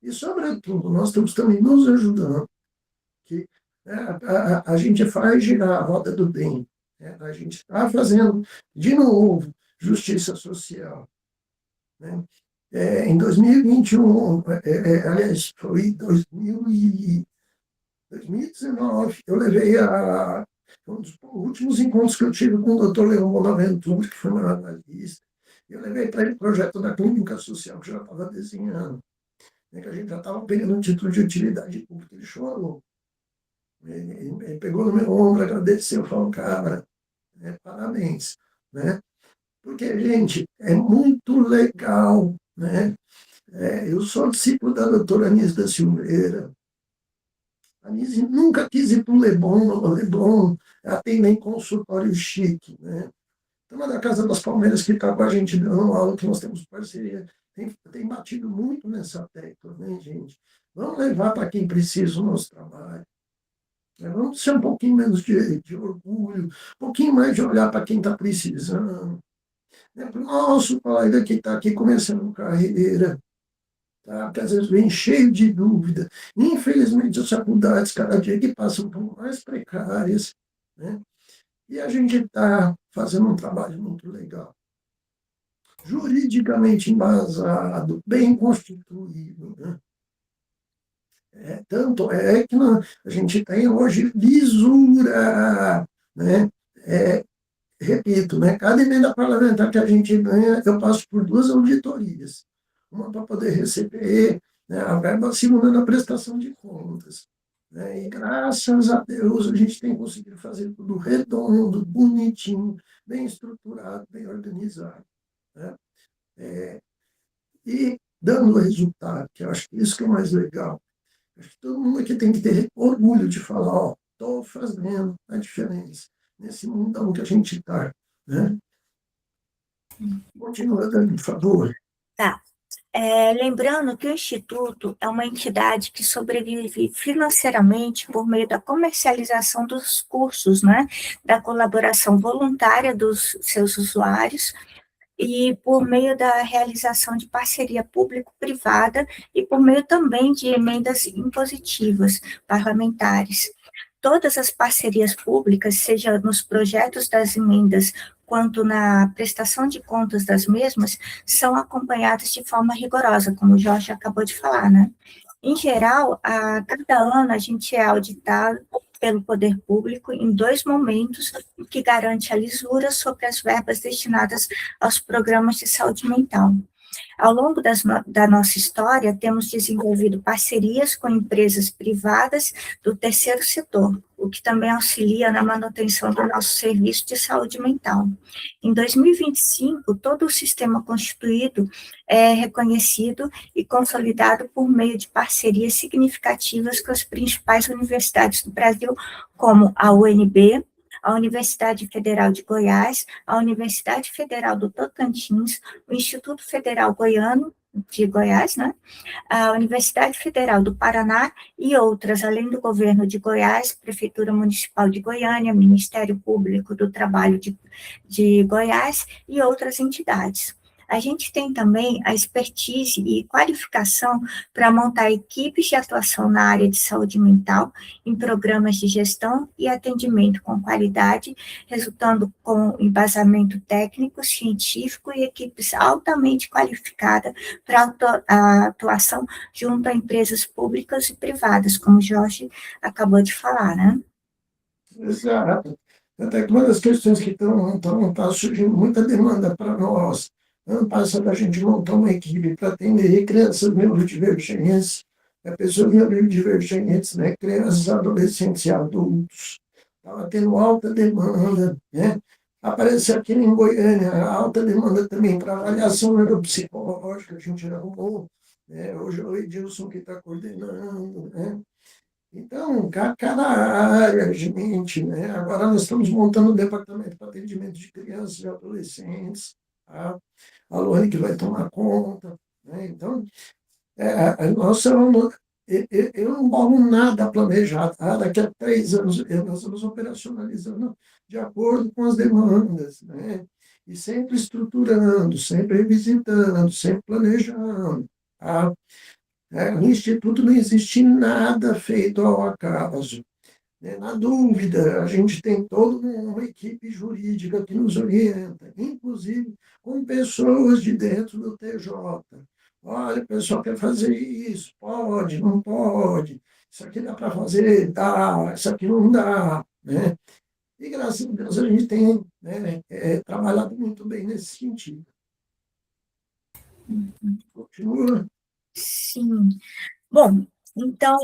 E, sobretudo, nós estamos também nos ajudando. Que, a gente faz girar a roda do bem. Né? A gente está fazendo, de novo, justiça social. Né? Em 2021, aliás, foi 2019, eu levei um dos últimos encontros que eu tive com o Dr. Leão Bonaventura, que foi meu analista. Eu levei para ele o projeto da clínica social, que já estava desenhando, né, que a gente já estava pegando um título de utilidade pública. Ele chorou. Ele pegou no meu ombro, agradeceu, falou, cara, parabéns. Né? Porque, gente, é muito legal. Né? Eu sou discípulo da doutora Anísio da Silveira. A Anísio nunca quis ir para o Leblon atende em consultório chique. Né? Uma da Casa das Palmeiras que está com a gente dando aula, que nós temos parceria, tem batido muito nessa tecla, né, gente? Vamos levar para quem precisa o nosso trabalho. Vamos ser um pouquinho menos de orgulho, um pouquinho mais de olhar para quem está precisando. Para o nosso colega que está aqui começando carreira, tá? Que às vezes vem cheio de dúvida. Infelizmente, as faculdades, cada dia que passam, estão mais precárias, né? E a gente está fazendo um trabalho muito legal. Juridicamente embasado, bem constituído. Né? Tanto é que a gente tem hoje lisura, né? Repito, né? Cada emenda parlamentar que a gente ganha, eu passo por 2 auditorias. Uma para poder receber, né, a verba, a segunda na prestação de contas. Né? E graças a Deus a gente tem conseguido fazer tudo redondo, bonitinho, bem estruturado, bem organizado. Né? E dando resultado, que eu acho que isso que é o mais legal. Acho que todo mundo aqui tem que ter orgulho de falar, ó, estou fazendo a diferença nesse mundão que a gente está, né? Continua, Dani, por favor. Tá. Lembrando que o Instituto é uma entidade que sobrevive financeiramente por meio da comercialização dos cursos, né? Da colaboração voluntária dos seus usuários e por meio da realização de parceria público-privada e por meio também de emendas impositivas parlamentares. Todas as parcerias públicas, seja nos projetos das emendas quanto na prestação de contas das mesmas, são acompanhadas de forma rigorosa, como o Jorge acabou de falar, né? Em geral, a cada ano a gente é auditado pelo poder público em 2 momentos, o que garante a lisura sobre as verbas destinadas aos programas de saúde mental. Ao longo da nossa história, temos desenvolvido parcerias com empresas privadas do terceiro setor, o que também auxilia na manutenção do nosso serviço de saúde mental. Em 2025, todo o sistema constituído é reconhecido e consolidado por meio de parcerias significativas com as principais universidades do Brasil, como a UNB, a Universidade Federal de Goiás, a Universidade Federal do Tocantins, o Instituto Federal Goiano de Goiás, né? A Universidade Federal do Paraná e outras, além do governo de Goiás, Prefeitura Municipal de Goiânia, Ministério Público do Trabalho de Goiás e outras entidades. A gente tem também a expertise e qualificação para montar equipes de atuação na área de saúde mental, em programas de gestão e atendimento com qualidade, resultando com embasamento técnico, científico e equipes altamente qualificadas para a atuação junto a empresas públicas e privadas, como o Jorge acabou de falar, né? Exato. Até que uma das questões que está surgindo muita demanda para nós. Ano passado, a gente montou uma equipe para atender crianças neurodivergentes, pessoas neurodivergentes, né? Crianças, adolescentes e adultos. Estava tendo alta demanda, né? Apareceu aqui em Goiânia alta demanda também para avaliação neuropsicológica, a gente arrumou, né? Hoje é o Edilson que está coordenando, né? Então, cada área, gente, né? Agora nós estamos montando um departamento para atendimento de crianças e adolescentes, tá? A Luane que vai tomar conta, né? Então, nossa, eu não boto nada planejado, tá? Daqui a 3 anos nós estamos operacionalizando de acordo com as demandas, né? E sempre estruturando, sempre revisitando, sempre planejando, tá? No Instituto não existe nada feito ao acaso. Né? Na dúvida, a gente tem toda uma equipe jurídica que nos orienta, inclusive com pessoas de dentro do TJ. Olha, o pessoal quer fazer isso, pode, não pode, isso aqui dá para fazer, dá, isso aqui não dá. Né? E graças a Deus a gente tem, né, trabalhado muito bem nesse sentido. Continua. Sim. Bom, então,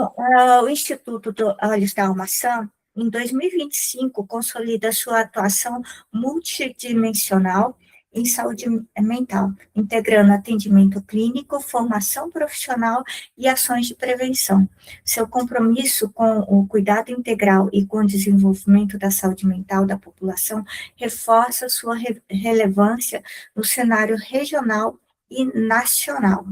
o Instituto Olhos da Maçã, em 2025, consolida sua atuação multidimensional em saúde mental, integrando atendimento clínico, formação profissional e ações de prevenção. Seu compromisso com o cuidado integral e com o desenvolvimento da saúde mental da população reforça sua relevância no cenário regional e nacional.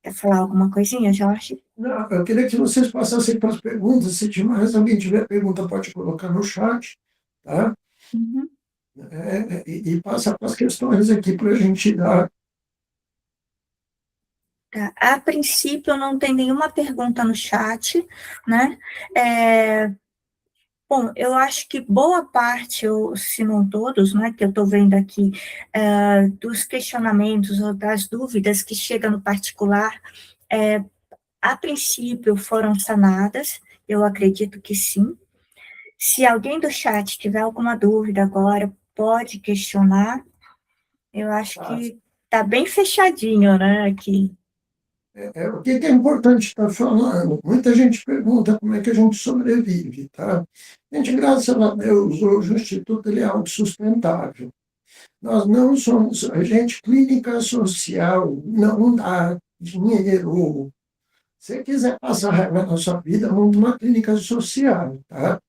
Quer falar alguma coisinha, Jorge? Não, eu queria que vocês passassem para as perguntas. Se mais alguém tiver pergunta, pode colocar no chat, tá? Uhum. E passa para as questões aqui para a gente dar. Tá. A princípio, não tem nenhuma pergunta no chat, né? Bom, eu acho que boa parte, ou se não todos, né, que eu estou vendo aqui, dos questionamentos ou das dúvidas que chegam no particular, a princípio, foram sanadas, eu acredito que sim. Se alguém do chat tiver alguma dúvida agora, pode questionar. Eu acho que está bem fechadinho, né, aqui. O que é importante estar falando? Muita gente pergunta como é que a gente sobrevive, tá? Gente, graças a Deus, hoje o Instituto ele é autossustentável. Nós não somos agente clínica social, não dá dinheiro. Se você quiser passar raiva na sua vida, monte uma clínica social, tá?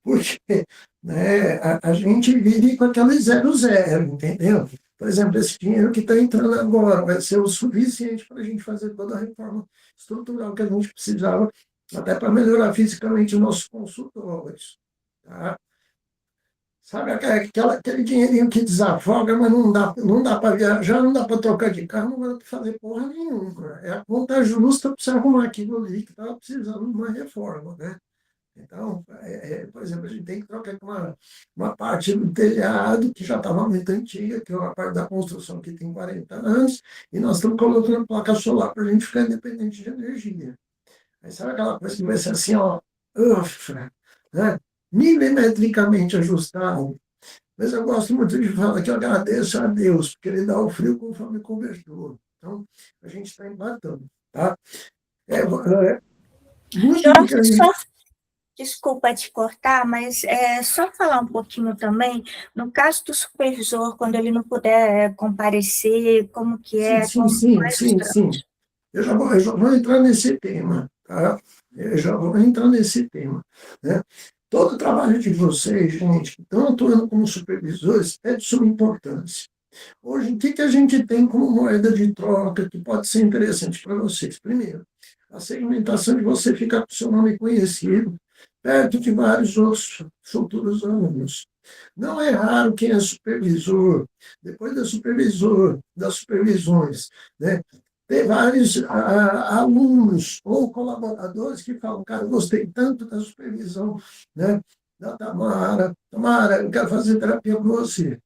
Porque né, a gente vive com aquele 0,0, entendeu? Por exemplo, esse dinheiro que está entrando agora vai ser o suficiente para a gente fazer toda a reforma estrutural que a gente precisava, até para melhorar fisicamente os nossos consultórios. Tá? Sabe aquele dinheirinho que desafoga, mas não dá para viajar, não dá para trocar de carro, não dá para fazer porra nenhuma. É a conta justa para você arrumar aquilo ali que estava precisando de uma reforma, né? Então, por exemplo, a gente tem que trocar uma parte do telhado, que já estava muito antiga, que é uma parte da construção que tem 40 anos, e nós estamos colocando placa solar para a gente ficar independente de energia. Aí sabe aquela coisa que vai ser assim, ó, né? Milimetricamente ajustado. Mas eu gosto muito de falar que eu agradeço a Deus, porque Ele dá o frio conforme o cobertor. Então, a gente está embatando, tá? Muito do que Jorge, a gente... só desculpa te cortar, mas só falar um pouquinho também, no caso do supervisor, quando ele não puder comparecer, como que é, Sim, quais os sim. trâmites? Eu já vou entrar nesse tema, tá? Eu já vou entrar nesse tema, né? Todo o trabalho de vocês, gente, que estão atuando como supervisores, é de suma importância. Hoje, o que a gente tem como moeda de troca que pode ser interessante para vocês? Primeiro, a segmentação de você ficar com seu nome conhecido, perto de vários outros futuros alunos. Não é raro quem é supervisor, depois das supervisões, né? Tem vários alunos ou colaboradores que falam, cara, eu gostei tanto da supervisão, né, da Tamara, eu quero fazer terapia com você.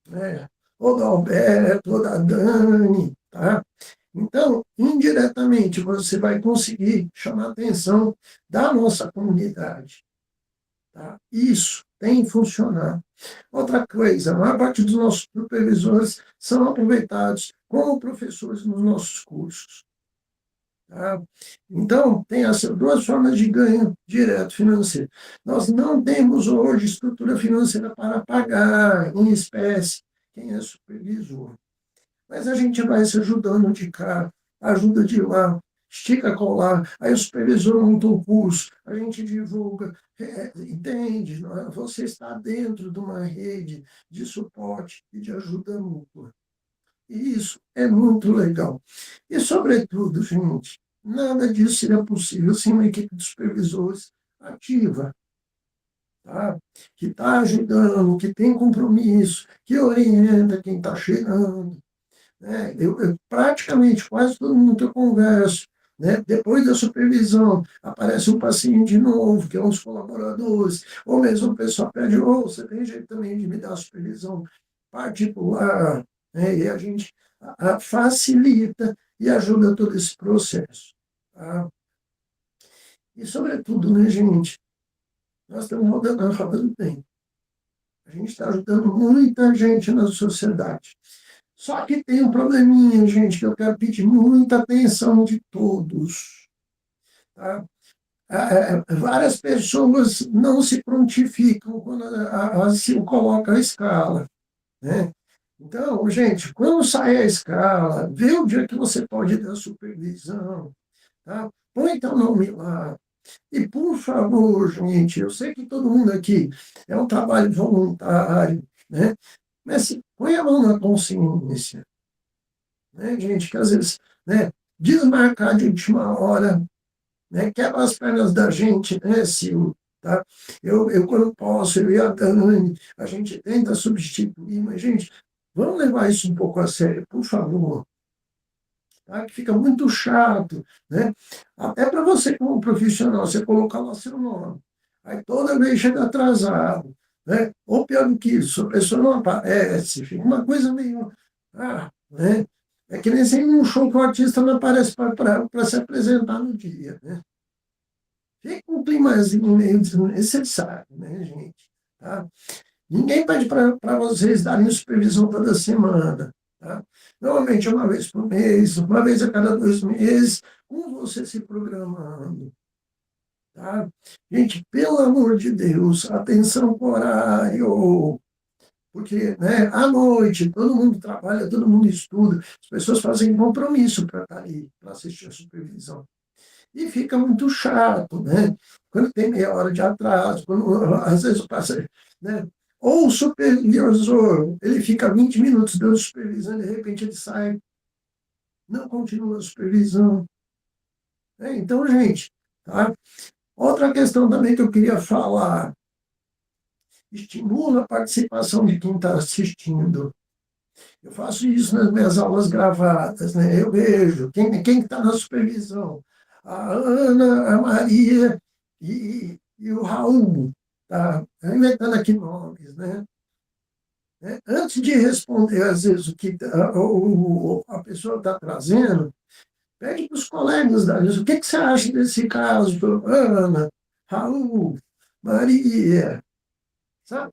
Né? Ou do Alberto, ou da Dani, tá? Então, indiretamente, você vai conseguir chamar a atenção da nossa comunidade. Tá? Isso tem funcionado. Outra coisa, a maior parte dos nossos supervisores são aproveitados como professores nos nossos cursos. Tá? Então, tem essas duas formas de ganho direto financeiro. Nós não temos hoje estrutura financeira para pagar em espécie quem é supervisor. Mas a gente vai se ajudando de cá, ajuda de lá, estica colar, aí o supervisor monta um curso, a gente divulga, entende? Você está dentro de uma rede de suporte e de ajuda mútua. E isso é muito legal. E, sobretudo, gente, nada disso seria possível sem uma equipe de supervisores ativa, tá? Que está ajudando, que tem compromisso, que orienta quem está chegando. Né? Eu praticamente quase todo mundo que eu converso, né? Depois da supervisão, aparece um paciente de novo, que é um dos colaboradores, ou mesmo o pessoal pede, você tem jeito também de me dar supervisão particular, né? E a gente facilita e ajuda todo esse processo. Tá? E, sobretudo, né, gente, nós estamos rodando a roda do tempo. A gente está ajudando muita gente na sociedade. Só que tem um probleminha, gente, que eu quero pedir muita atenção de todos. Tá? Várias pessoas não se prontificam quando se coloca a escala. Né? Então, gente, quando sai a escala, vê o dia que você pode dar supervisão. Tá? Põe teu nome lá. E, por favor, gente, eu sei que todo mundo aqui é um trabalho voluntário, né? Mas põe a mão na consciência. Né, gente, que às vezes, né, desmarcar de última hora, né, quebra as pernas da gente, né, Sil, tá? Eu, quando posso, eu e a Dani, a gente tenta substituir, mas, gente, vamos levar isso um pouco a sério, por favor. Tá? Que fica muito chato, né? Até para você, como profissional, você colocar lá seu nome. Aí toda vez chega atrasado, né? Ou pior do que isso, a pessoa não aparece, fica uma coisa meio... né? É que nem sempre um show que o artista não aparece para se apresentar no dia, né? Fica um climazinho meio desnecessário, né, gente? Tá? Ninguém pede para vocês darem supervisão toda semana. Tá? Normalmente uma vez por mês, uma vez a cada 2 meses, com você se programando. Tá? Gente, pelo amor de Deus, atenção com o horário. Porque, né, à noite, todo mundo trabalha, todo mundo estuda, as pessoas fazem compromisso para estar ali, para assistir a supervisão. E fica muito chato, né? Quando tem meia hora de atraso, quando, às vezes passa, né? Ou o supervisor, ele fica 20 minutos dando supervisão, de repente ele sai, não continua a supervisão. Então, gente, tá? Outra questão também que eu queria falar, estimula a participação de quem está assistindo. Eu faço isso nas minhas aulas gravadas, né? Eu vejo quem está na supervisão. A Ana, a Maria e o Raul. Tá? Inventando aqui nomes, né? Antes de responder, às vezes, o que a pessoa está trazendo, pede para os colegas da o que você acha desse caso, Ana, Raul, Maria, sabe?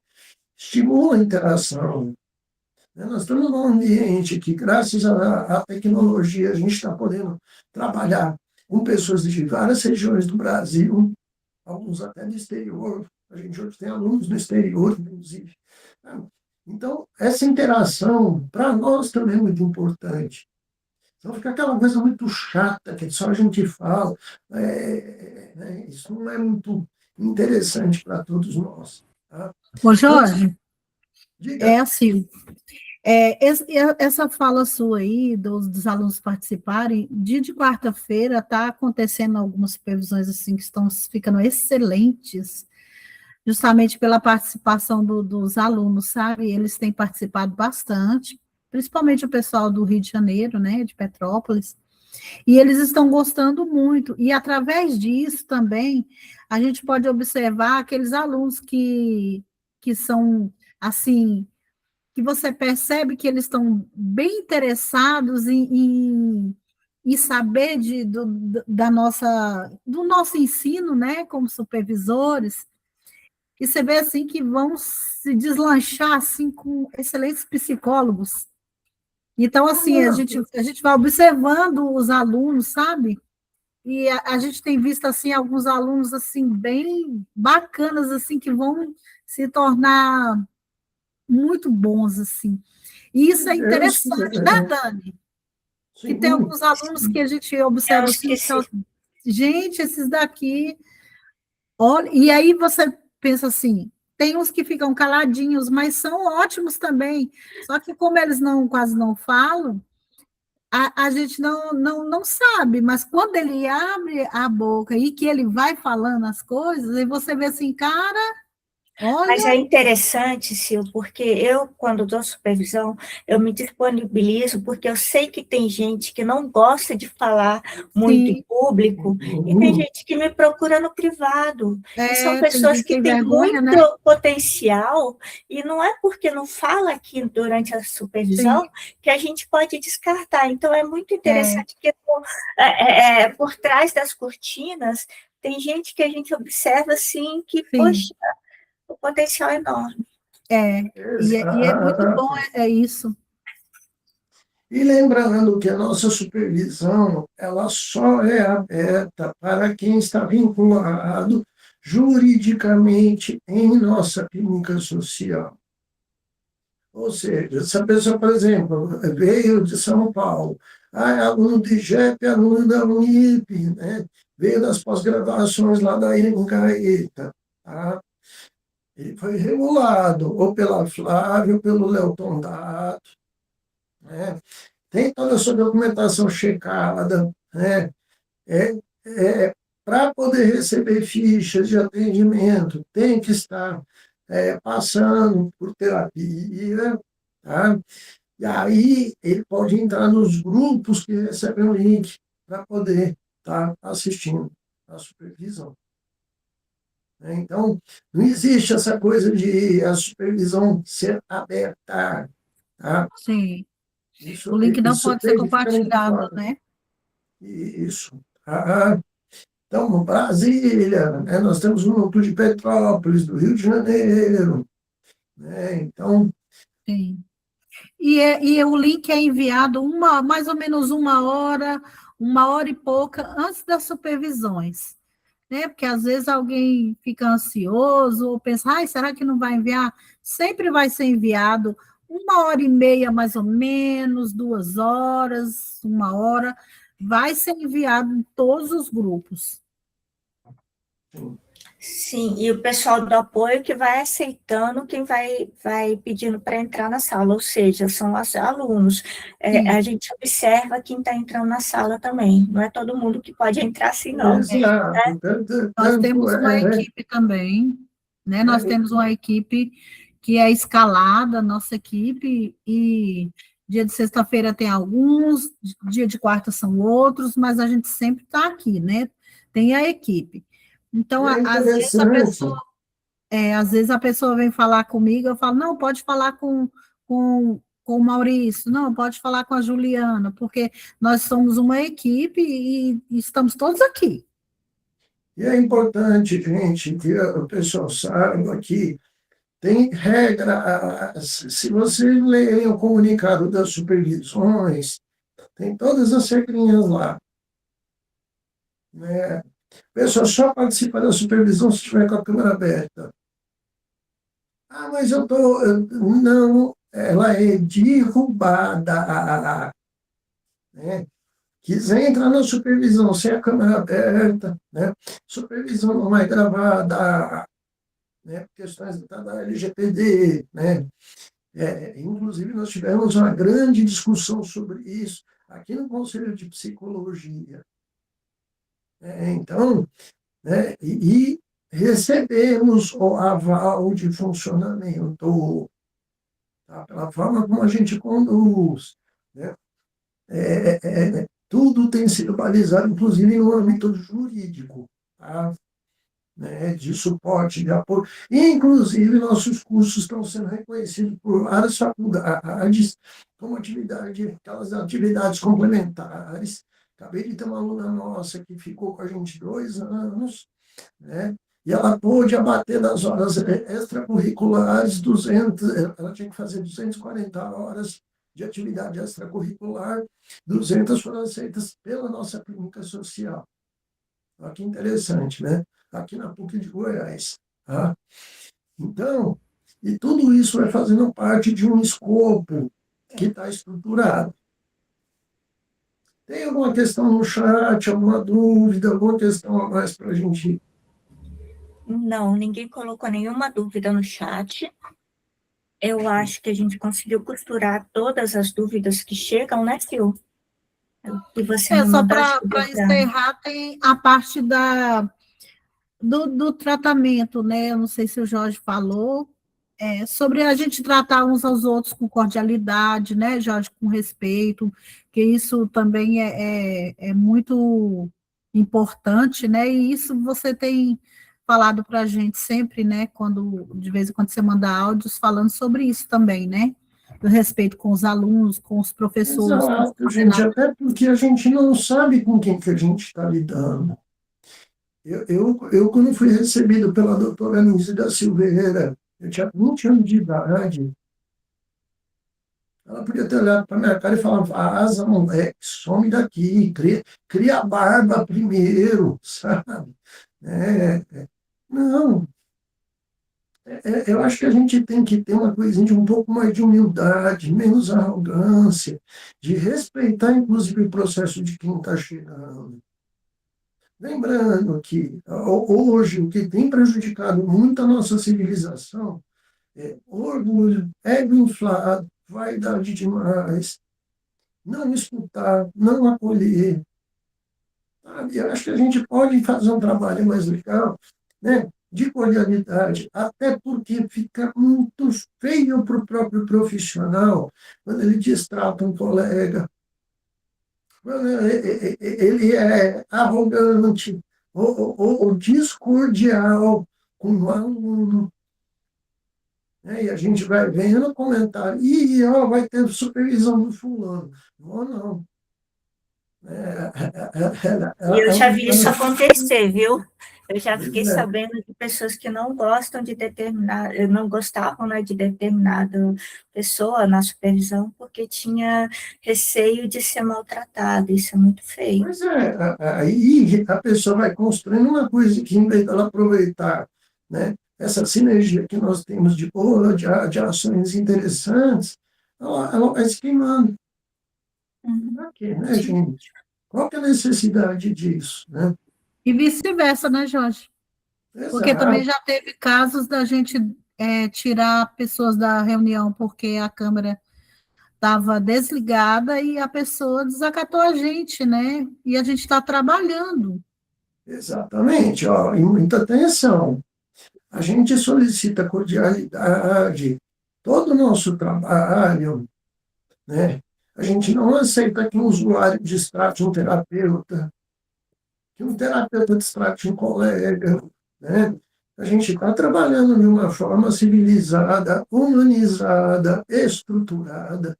Estimula a interação. Nós estamos num ambiente que, graças à tecnologia, a gente está podendo trabalhar com pessoas de várias regiões do Brasil, alguns até do exterior. A gente hoje tem alunos no exterior, inclusive. Então, essa interação, para nós, também é muito importante. Então, fica aquela coisa muito chata, que só a gente fala. Isso não é muito interessante para todos nós. Tá? Ô, Jorge, Diga. assim, essa fala sua aí, dos alunos participarem, dia de quarta-feira está acontecendo algumas supervisões assim que estão ficando excelentes, justamente pela participação dos alunos, sabe? Eles têm participado bastante, principalmente o pessoal do Rio de Janeiro, né, de Petrópolis, e eles estão gostando muito, e através disso também, a gente pode observar aqueles alunos que são, assim, que você percebe que eles estão bem interessados em saber do nosso ensino, né, como supervisores, e você vê assim que vão se deslanchar assim com excelentes psicólogos. Então, assim, a gente vai observando os alunos, sabe? E a gente tem visto assim alguns alunos assim bem bacanas assim que vão se tornar muito bons assim. E isso é interessante, né, Dani? Que tem alguns alunos que a gente observa assim, gente, esses daqui, olha, e aí você pensa assim, tem uns que ficam caladinhos, mas são ótimos também. Só que como eles quase não falam, a gente não sabe, mas quando ele abre a boca e que ele vai falando as coisas, aí você vê assim, cara, olha... Mas é interessante, Sil, porque eu, quando dou supervisão, eu me disponibilizo, porque eu sei que tem gente que não gosta de falar muito em público, e tem gente que me procura no privado. E são pessoas que têm muito, né, potencial, e não é porque não fala aqui durante a supervisão que a gente pode descartar. Então, é muito interessante que por trás das cortinas tem gente que a gente observa assim que, poxa, o potencial é enorme. E é muito bom, isso. E lembrando que a nossa supervisão, ela só é aberta para quem está vinculado juridicamente em nossa clínica social. Ou seja, se a pessoa, por exemplo, veio de São Paulo, é aluno do IGEP, aluno da Unip, né? Veio das pós-graduações lá da Anhangaíta, tá? Ele foi regulado ou pela Flávia ou pelo Léo Tondato, né? Tem toda a sua documentação checada, né? Para poder receber fichas de atendimento, tem que estar passando por terapia, tá? E aí ele pode entrar nos grupos que recebem o link para poder estar assistindo a supervisão. Então, não existe essa coisa de a supervisão ser aberta. Tá? Sim. Isso, O link não isso pode ser tem que ficar muito compartilhado, claro. né? Isso. Então, Brasília, né, nós temos um núcleo de Petrópolis, do Rio de Janeiro, né, então, Sim. E o link é enviado mais ou menos uma hora e pouca antes das supervisões, né? Porque às vezes alguém fica ansioso ou pensa, ai, será que não vai enviar? Sempre vai ser enviado uma hora e meia, mais ou menos, 2 horas, uma hora, vai ser enviado em todos os grupos. Sim, e o pessoal do apoio que vai aceitando quem vai pedindo para entrar na sala, ou seja, são os alunos. Sim. A gente observa quem está entrando na sala também, não é todo mundo que pode entrar assim, não. exato, Nós temos uma tanto equipe também, né? Nós temos uma equipe que é escalada, nossa equipe, e dia de sexta-feira tem alguns, dia de quarta são outros, mas a gente sempre está aqui, né? Tem a equipe. Então, é às interessante. vezes a pessoa vem falar comigo, eu falo, não, pode falar com o Maurício, não, pode falar com a Juliana, porque nós somos uma equipe e estamos todos aqui. E é importante, gente, que o pessoal saiba que tem regra. Se você ler o comunicado das supervisões, tem todas as regrinhas lá, né? A pessoa só participa da supervisão se estiver com a câmera aberta. Ah, mas eu estou. Não, ela é derrubada. Né? Quiser entrar na supervisão sem a câmera aberta, né? Supervisão não é gravada, né? Questões da LGPD, né? Inclusive, nós tivemos uma grande discussão sobre isso aqui no Conselho de Psicologia. Então, né? E recebemos o aval de funcionamento, tá? Pela forma como a gente conduz, né? Tudo tem sido balizado, inclusive no âmbito jurídico, tá? Né, de suporte, de apoio. Inclusive, nossos cursos estão sendo reconhecidos por várias faculdades como aquelas atividades complementares. Acabei de ter uma aluna nossa que ficou com a gente 2 anos, né? E ela pôde abater das horas extracurriculares 200, ela tinha que fazer 240 horas de atividade extracurricular, 200 foram aceitas pela nossa clínica social. Olha que interessante, né? Aqui na PUC de Goiás. Tá? Então, e tudo isso vai fazendo parte de um escopo que está estruturado. Tem alguma questão no chat, alguma dúvida, alguma questão a mais para a gente? Não, ninguém colocou nenhuma dúvida no chat. Eu acho que a gente conseguiu costurar todas as dúvidas que chegam, né, Sil? E você me Só mandou para encerrar, tem a parte do tratamento, né? Eu não sei se o Jorge falou, sobre a gente tratar uns aos outros com cordialidade, né, Jorge, com respeito, que isso também é muito importante, né? E isso você tem falado para a gente sempre, né? De vez em quando você manda áudios falando sobre isso também, né? Do respeito com os alunos, com os professores, com os Exato, gente, até porque a gente não sabe com quem que a gente está lidando. Quando fui recebido pela doutora Anise da Silveira, eu tinha 20 anos de idade, ela podia ter olhado para minha cara e falado, vaza, moleque, some daqui, cria a barba primeiro, sabe? Não, eu acho que a gente tem que ter uma coisinha de um pouco mais de humildade, menos arrogância, de respeitar, inclusive, o processo de quem está chegando. Lembrando que, hoje, o que tem prejudicado muito a nossa civilização é orgulho, ego inflado, vaidade demais, não escutar, não acolher. Sabe? Eu acho que a gente pode fazer um trabalho mais legal, né? De cordialidade, até porque fica muito feio para o próprio profissional quando ele destrata um colega, quando ele é arrogante ou discordial com o aluno. né? E a gente vai vendo comentário, e ó, vai ter supervisão do fulano. Não, não. E eu É já um vi isso plano. acontecer, viu? Eu já Pois fiquei é, sabendo de pessoas que não gostam de determinada, não gostavam, né, de determinada pessoa na supervisão porque tinha receio de ser maltratada. Isso é muito feio. pois é, aí a pessoa vai construindo uma coisa que, em vez dela aproveitar, né, essa sinergia que nós temos de boa, de ações interessantes, ela vai se queimando. Uhum. Pra quê, né, gente? Qual que é a necessidade disso, né? E vice-versa, né, Jorge? Porque também Exato, já teve casos da gente tirar pessoas da reunião porque a câmera estava desligada e a pessoa desacatou a gente, né? E a gente está trabalhando. exatamente, ó, e muita atenção. A gente solicita cordialidade, todo o nosso trabalho, né? A gente não aceita que um usuário distrate um terapeuta, que um terapeuta distrate um colega, né? A gente está trabalhando de uma forma civilizada, humanizada, estruturada.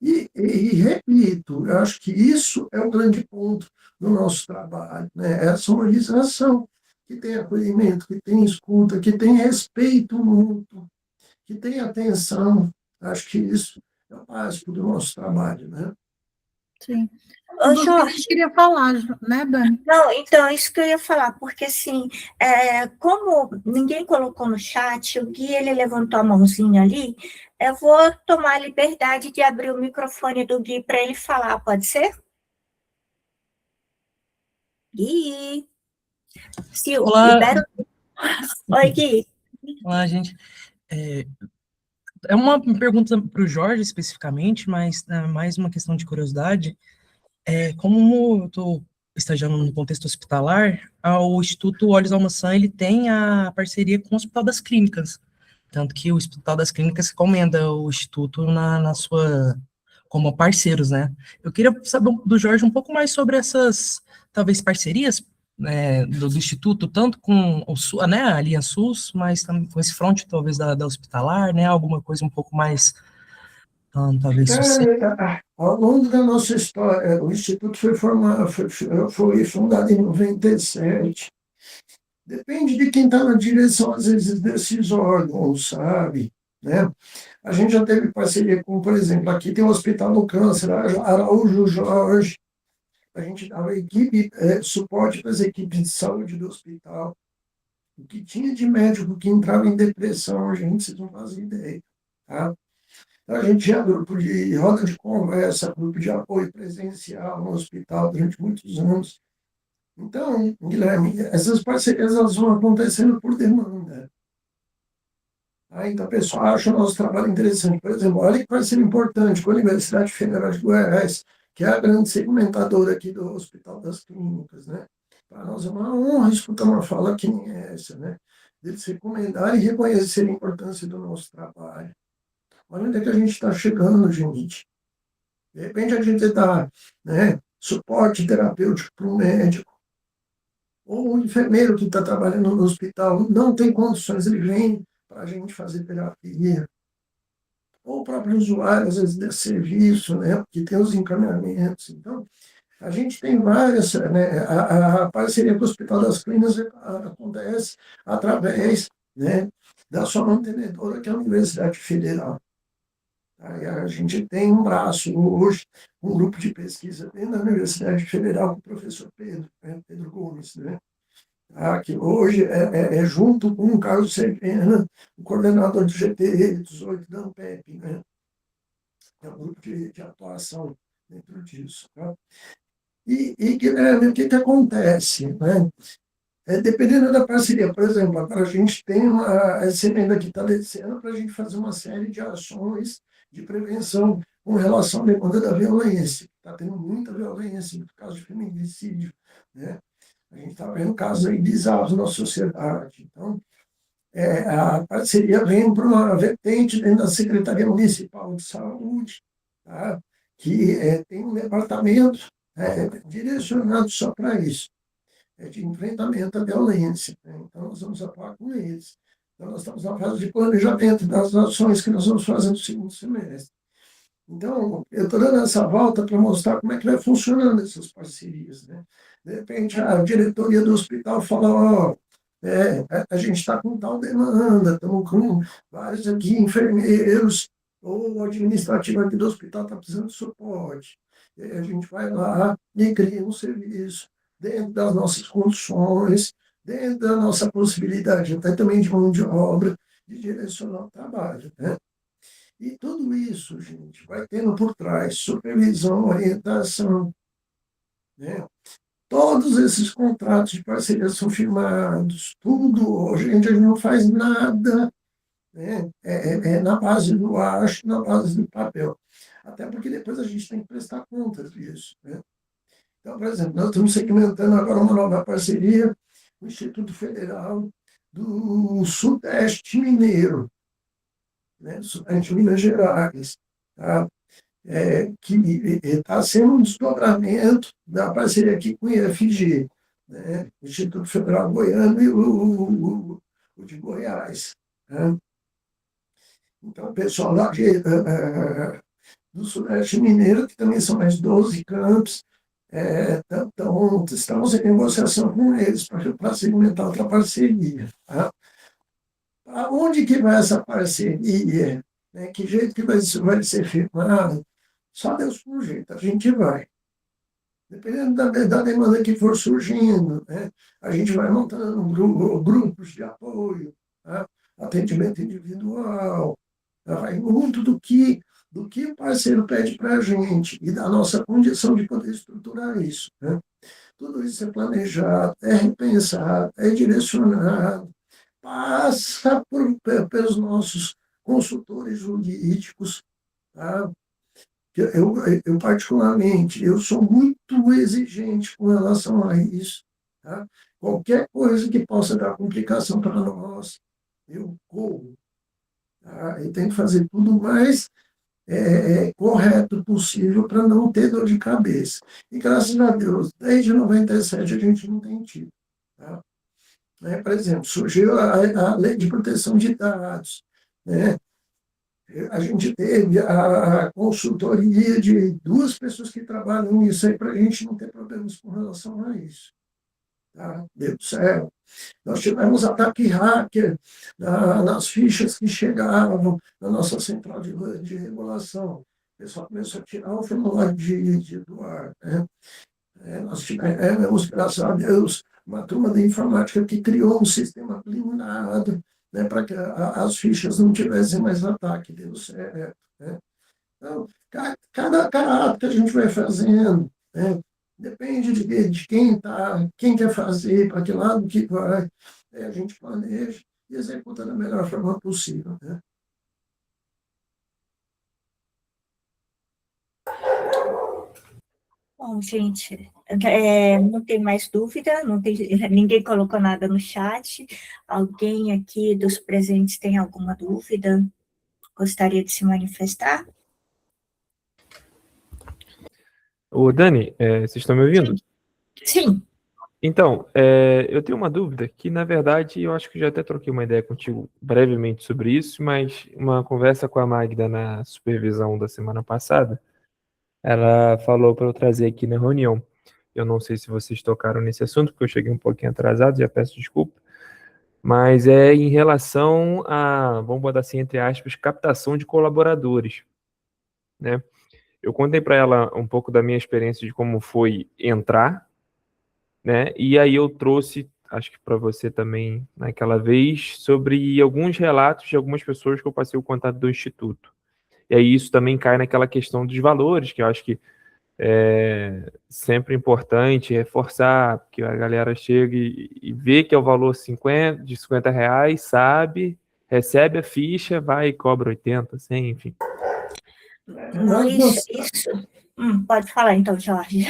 E repito, eu acho que isso é o grande ponto do nosso trabalho, né? Essa humanização, que tem acolhimento, que tem escuta, que tem respeito mútuo, que tem atenção. Acho que isso é o básico do nosso trabalho, né? Sim. Ô, Você Jorge, queria falar, né, Dani? não, então, isso que eu ia falar, porque assim, como ninguém colocou no chat, o Gui, ele levantou a mãozinha ali, eu vou tomar a liberdade de abrir o microfone do Gui para ele falar, pode ser? Gui, Sil, Olá, libera. Oi, Gui. olá, gente. É, é uma pergunta para o Jorge especificamente, mas mais uma questão de curiosidade. Como eu estou estagiando no contexto hospitalar, o Instituto Olhos Almaçã ele tem a parceria com o Hospital das Clínicas, tanto que o Hospital das Clínicas recomenda o Instituto na sua como parceiros, né? Eu queria saber do Jorge um pouco mais sobre essas, talvez, parcerias, né, do Instituto, tanto com o né, a Aliança SUS, mas também com esse front, talvez, da hospitalar, né? Alguma coisa um pouco mais, talvez, social. Ao longo da nossa história, o Instituto foi fundado em 97. Depende de quem está na direção, às vezes, desses órgãos, sabe? Né? A gente já teve parceria com, por exemplo, aqui tem o Hospital do Câncer, Araújo Jorge, a gente dava suporte para as equipes de saúde do hospital. O que tinha de médico que entrava em depressão, gente, vocês não fazem ideia. Tá? Então, a gente tinha grupo de roda de conversa, grupo de apoio presencial no hospital durante muitos anos. Então, Guilherme, essas parcerias elas vão acontecendo por demanda. Então, o pessoal acha o nosso trabalho interessante. Por exemplo, olha que parceria importante com a Universidade Federal de Goiás, que é a grande segmentadora aqui do Hospital das Clínicas, né? Para nós é uma honra escutar uma fala que nem essa, né? Deles recomendarem e reconhecer a importância do nosso trabalho. Olha onde é que a gente está chegando, gente. De repente a gente dá, né, suporte terapêutico para um médico, ou um enfermeiro que está trabalhando no hospital, não tem condições, ele vem para a gente fazer terapia. Ou o próprio usuário, às vezes, desse serviço, né, porque tem os encaminhamentos. Então, a gente tem várias, né, a parceria com o Hospital das Clínicas acontece através, né, da sua mantenedora, que é a Universidade Federal. Aí a gente tem um braço hoje, um grupo de pesquisa dentro da Universidade Federal com o professor Pedro, né, Pedro Gomes, né, que hoje é junto com o Carlos Serena, o coordenador do GT 18 da ANPEP, né, é um grupo de atuação dentro disso. Tá? Guilherme, o que acontece? Né? Dependendo da parceria, por exemplo, agora a gente tem essa emenda que está descendo para a gente fazer uma série de ações de prevenção com relação à demanda da violência. Está tendo muita violência, muito caso de feminicídio, né? A gente está vendo casos aí bizarros na sociedade. Então, a parceria vem para uma vertente dentro da Secretaria Municipal de Saúde, tá? Que tem um departamento direcionado só para isso, de enfrentamento à violência. Né? Então, nós vamos atuar com eles. Então, nós estamos na fase de planejamento das ações que nós vamos fazer no segundo semestre. Então, eu estou dando essa volta para mostrar como é que vai funcionando essas parcerias, né? De repente, a diretoria do hospital fala, ó, a gente está com tal demanda, estamos com vários aqui enfermeiros, ou o administrativo aqui do hospital está precisando de suporte. E aí a gente vai lá e cria um serviço dentro das nossas condições, dentro da nossa possibilidade, até também de mão de obra, de direcionar o trabalho, né? E tudo isso, gente, vai tendo por trás supervisão, orientação, né? Todos esses contratos de parceria são firmados, tudo. Hoje a gente não faz nada, né? Na base do acho, na base do papel. Até porque depois a gente tem que prestar contas disso, né? Então, por exemplo, nós estamos segmentando agora uma nova parceria com o Instituto Federal do Sudeste Mineiro, né? Sudeste Minas Gerais, tá? Que está sendo um desdobramento da parceria aqui com o IFG, né? O Instituto Federal Goiano e o de Goiás, né? Então, o pessoal lá do Sudeste Mineiro, que também são mais 12 campos, estamos em negociação com eles para segmentar outra parceria. Tá? Aonde que vai essa parceria? Né? Que jeito que vai ser firmado? Só Deus por jeito, a gente vai. Dependendo da demanda que for surgindo, né? A gente vai montando grupos de apoio, tá? Atendimento individual, tá? Vai muito do que o parceiro pede para a gente e da nossa condição de poder estruturar isso, né? Tudo isso é planejado, é repensado, é direcionado, passa pelos nossos consultores jurídicos, tá? Eu, particularmente, eu sou muito exigente com relação a isso, tá? Qualquer coisa que possa dar complicação para nós, eu corro, tá? Eu tenho que fazer tudo o mais correto possível para não ter dor de cabeça. E, graças a Deus, desde 97 a gente não tem tido, tá? Por exemplo, surgiu a Lei de Proteção de Dados, né? A gente teve a consultoria de 2 pessoas que trabalham nisso aí para a gente não ter problemas com relação a isso. Tá? Deu certo. Nós tivemos ataque hacker nas fichas que chegavam na nossa central de regulação. O pessoal começou a tirar o formulário do ar, né? Nós tivemos, graças a Deus, uma turma da informática que criou um sistema blindado, né, para que as fichas não tivessem mais ataque, deu certo, né? Então, cada ato que a gente vai fazendo, né, depende de quem quer fazer, para que lado que vai, a gente planeja e executa da melhor forma possível, né? Bom, gente, não tem mais dúvida, ninguém colocou nada no chat. Alguém aqui dos presentes tem alguma dúvida? Gostaria de se manifestar? Ô, Dani, vocês estão me ouvindo? Sim. Então, eu tenho uma dúvida que, na verdade, eu acho que já até troquei uma ideia contigo brevemente sobre isso, mas uma conversa com a Magda na supervisão da semana passada, ela falou para eu trazer aqui na reunião. Eu não sei se vocês tocaram nesse assunto, porque eu cheguei um pouquinho atrasado, já peço desculpa, mas é em relação a, vamos botar assim, entre aspas, captação de colaboradores, né? Eu contei para ela um pouco da minha experiência de como foi entrar, né? E aí eu trouxe, acho que para você também, naquela vez, sobre alguns relatos de algumas pessoas que eu passei o contato do Instituto. E aí isso também cai naquela questão dos valores, que eu acho que é sempre importante reforçar, que a galera chega e vê que é o valor de R$50, sabe, recebe a ficha, vai e cobra 80, 100, enfim. Isso. Pode falar então, Jorge.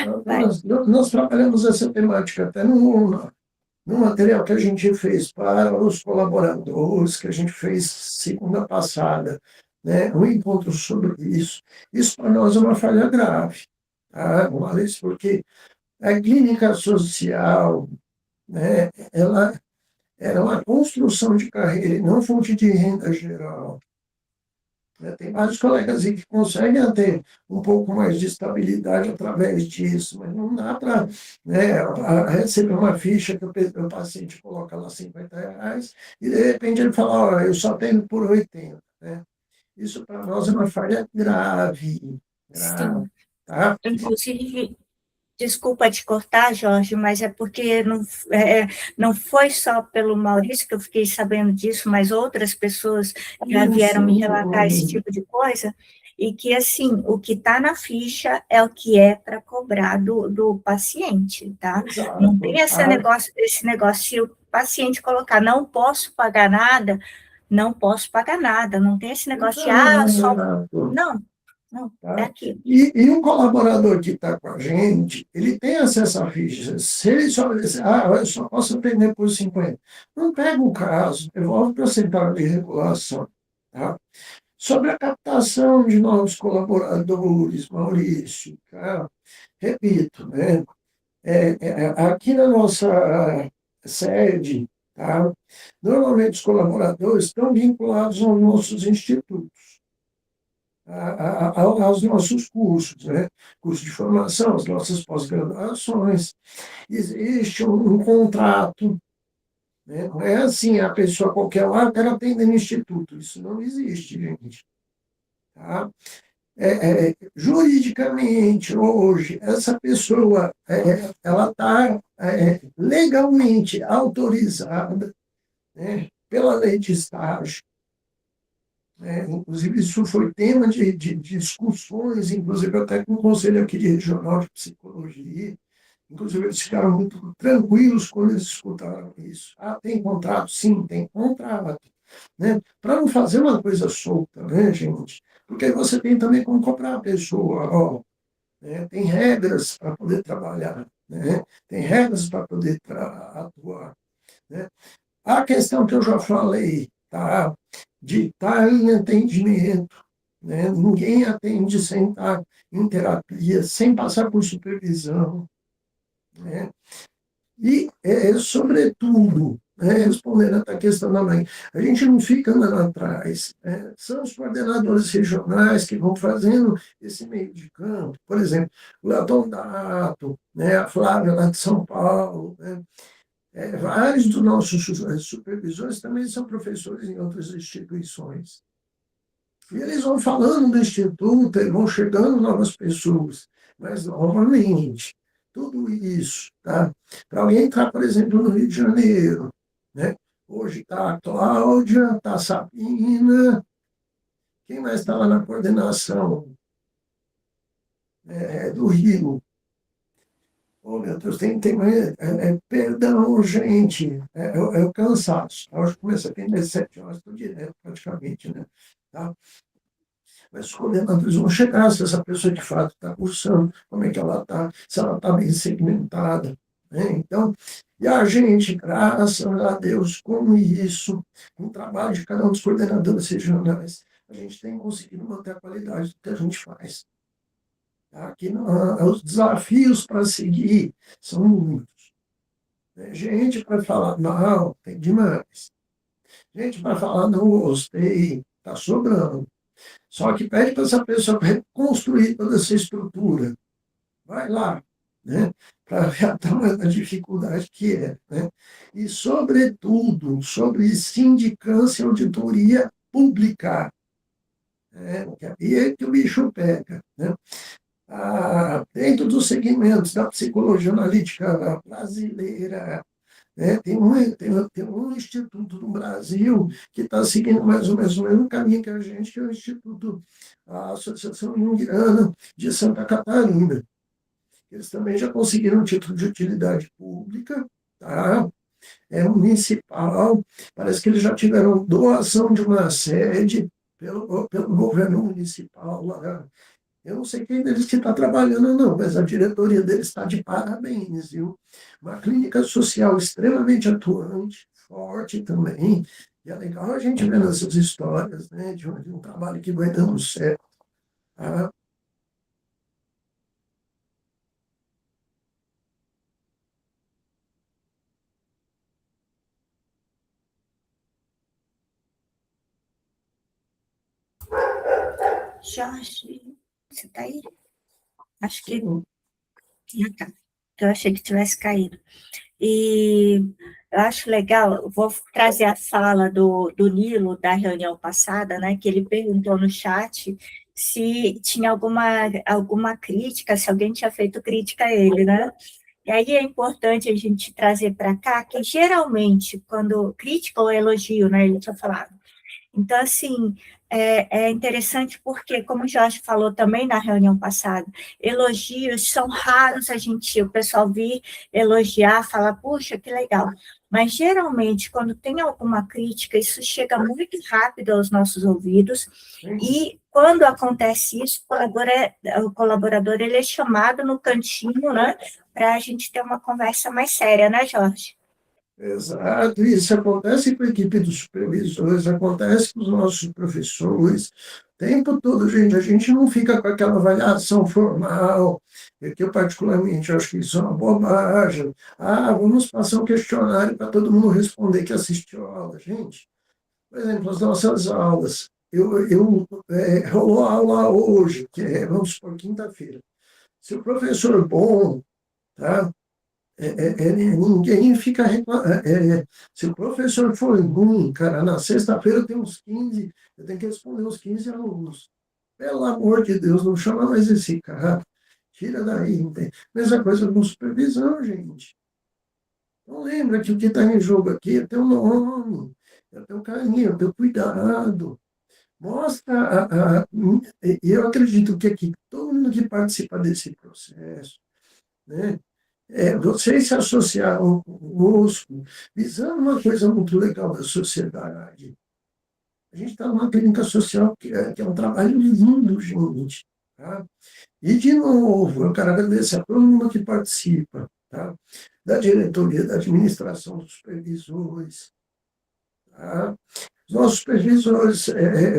Nós trabalhamos essa temática até no material que a gente fez para os colaboradores, que a gente fez segunda passada, né? Um encontro sobre isso. Isso para nós é uma falha grave, tá? Porque a clínica social, né, ela era uma construção de carreira e não fonte de renda geral. Tem vários colegas aí que conseguem ter um pouco mais de estabilidade através disso, mas não dá para, né, receber uma ficha que o paciente coloca lá R$ 50 e de repente ele fala, ó, eu só tenho por 80, né? Isso para nós é uma falha grave, grave, Sim. tá? Inclusive, desculpa te cortar, Jorge, mas é porque não foi só pelo Maurício que eu fiquei sabendo disso, mas outras pessoas já vieram me relatar esse tipo de coisa, e que, assim, o que está na ficha é o que é para cobrar do paciente, tá? Não tem esse negócio, se o paciente colocar não posso pagar nada, não posso pagar nada, não tem esse negócio de, só... Não, não, é Tá? aquilo. E um colaborador que está com a gente, ele tem acesso à ficha. Se ele só dizer, eu só posso atender por 50, não pega o caso, devolve para a central de regulação. Tá? Sobre a captação de novos colaboradores, Maurício, tá? Repito, né? Aqui na nossa sede, tá? Normalmente os colaboradores estão vinculados aos nossos institutos, aos nossos cursos, né? Curso de formação, as nossas pós-graduações. Existe um contrato, né? Não é assim, a pessoa qualquer lá, eu quero atender no instituto. Isso não existe, gente. Tá? Juridicamente, hoje, essa pessoa ela está legalmente autorizada, né, pela lei de estágio. Inclusive, isso foi tema de discussões, inclusive até com o Conselho aqui de Regional de Psicologia. Inclusive, eles ficaram muito tranquilos quando eles escutaram isso. Tem contrato? Sim, tem contrato. Né? Para não fazer uma coisa solta, né, gente? Porque aí você tem também como cobrar a pessoa. Ó, né? Tem regras para poder trabalhar, né? Tem regras para poder atuar. Né? A questão que eu já falei, tá? De estar em atendimento, né? Ninguém atende sem estar em terapia, sem passar por supervisão, né? E, sobretudo, respondendo a questão da mãe, a gente não fica andando atrás, são os coordenadores regionais que vão fazendo esse meio de campo, por exemplo, o Leoton Dato, né, a Flávia lá de São Paulo, né, vários dos nossos supervisores também são professores em outras instituições. E eles vão falando do Instituto, e vão chegando novas pessoas. Mas, novamente, tudo isso, tá? Para alguém entrar, por exemplo, no Rio de Janeiro, né? Hoje está a Cláudia, está a Sabina, quem mais está lá na coordenação do Rio? Oh, meu Deus, perdão, gente, é o cansaço. Hoje começa a atender 7 horas por dia, praticamente, né? Tá? Mas os coordenadores vão chegar se essa pessoa de fato está cursando, como é que ela está, se ela está bem segmentada. Né? Então, e a gente, graças a Deus, com isso, com o trabalho de cada um dos coordenadores regionais, a gente tem conseguido manter a qualidade do que a gente faz. Aqui, os desafios para seguir são muitos. Gente para falar, não, tem demais. Gente para falar, não gostei, está sobrando. Só que pede para essa pessoa reconstruir toda essa estrutura. Vai lá, né? Para ver a tamanho da dificuldade que é. Né? E, sobretudo, sobre sindicância e auditoria pública. Né? E é que o bicho pega. Né? Dentro dos segmentos da psicologia analítica brasileira, tem um instituto no Brasil que está seguindo mais ou menos o mesmo caminho que a gente, que é o Instituto, a Associação Junguiana de Santa Catarina. Eles também já conseguiram um título de utilidade pública, tá? Municipal. Parece que eles já tiveram doação de uma sede pelo governo municipal lá. Eu não sei quem deles que está trabalhando, não, mas a diretoria deles está de parabéns, viu? Uma clínica social extremamente atuante, forte também. E é legal a gente ver essas histórias, né, de um trabalho que vai dando certo. Tá? Jorge, você está aí? Acho que Sim. ah, tá. Eu achei que tivesse caído. E eu acho legal, eu vou trazer a fala do Nilo da reunião passada, né, que ele perguntou no chat se tinha alguma crítica, se alguém tinha feito crítica a ele, né? E aí é importante a gente trazer para cá que geralmente, quando crítica ou elogio, né, ele tinha falado. Então, assim, é interessante porque, como o Jorge falou também na reunião passada, elogios são raros o pessoal vir elogiar, falar, puxa, que legal. Mas, geralmente, quando tem alguma crítica, isso chega muito rápido aos nossos ouvidos, Sim. e quando acontece isso, o colaborador ele é chamado no cantinho, né, para a gente ter uma conversa mais séria, né, Jorge? Exato, isso acontece com a equipe dos supervisores, acontece com os nossos professores, o tempo todo, gente, a gente não fica com aquela avaliação formal, que eu particularmente acho que isso é uma bobagem. Ah, vamos passar um questionário para todo mundo responder que assistiu a aula. Gente, por exemplo, as nossas aulas, rolou aula hoje, que é, vamos supor, quinta-feira. Se o professor bom, tá? Ninguém fica reclamando. Se o professor for ruim, cara, na sexta-feira tem uns 15, eu tenho que responder uns 15 alunos. Pelo amor de Deus, não chama mais esse cara. Tira daí. Não tem. Mesma coisa com supervisão, gente. Não lembra que o que está em jogo aqui é teu nome, é teu carinho, é teu cuidado. Mostra. Eu acredito que aqui, todo mundo que participa desse processo, né? Vocês se associaram conosco visando uma coisa muito legal da sociedade. A gente está numa clínica social que é um trabalho lindo, gente. Tá? E, de novo, eu quero agradecer a todo mundo que participa, tá? Da diretoria, da administração, dos supervisores. Tá? Os nossos supervisores,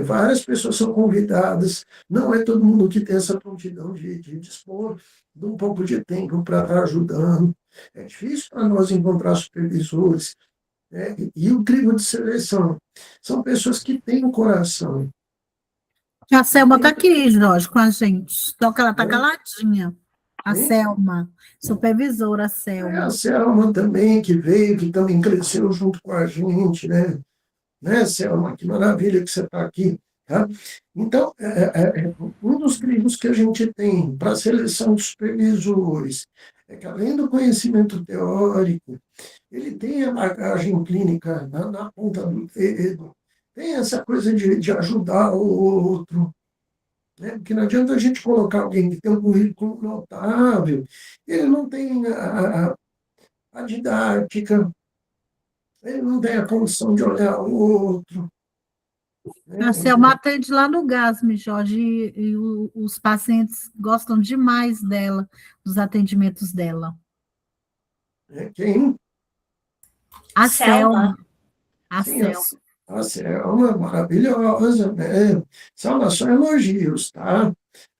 várias pessoas são convidadas, não é todo mundo que tem essa prontidão de dispor de um pouco de tempo para estar ajudando. É difícil para nós encontrar supervisores, né? E o crivo de seleção são pessoas que têm um coração. A Selma está aqui, Jorge, com a gente. Só que ela está caladinha. A Sim. Selma, supervisora A Selma. Selma também, que veio, que também cresceu junto com a gente, né, Selma? Que maravilha que você está aqui. Tá? Então, um dos crivos que a gente tem para a seleção de supervisores é que, além do conhecimento teórico, ele tem a bagagem clínica na ponta do dedo, tem essa coisa de ajudar o outro, né? Porque não adianta a gente colocar alguém que tem um currículo notável, ele não tem a didática, ele não tem a condição de olhar o outro. Né? A Selma atende lá no GASM, Jorge, e os pacientes gostam demais dela, dos atendimentos dela. Quem? A Selma. Selma. A Sim, Selma. a Selma é maravilhosa, né? Selma, só elogios, tá?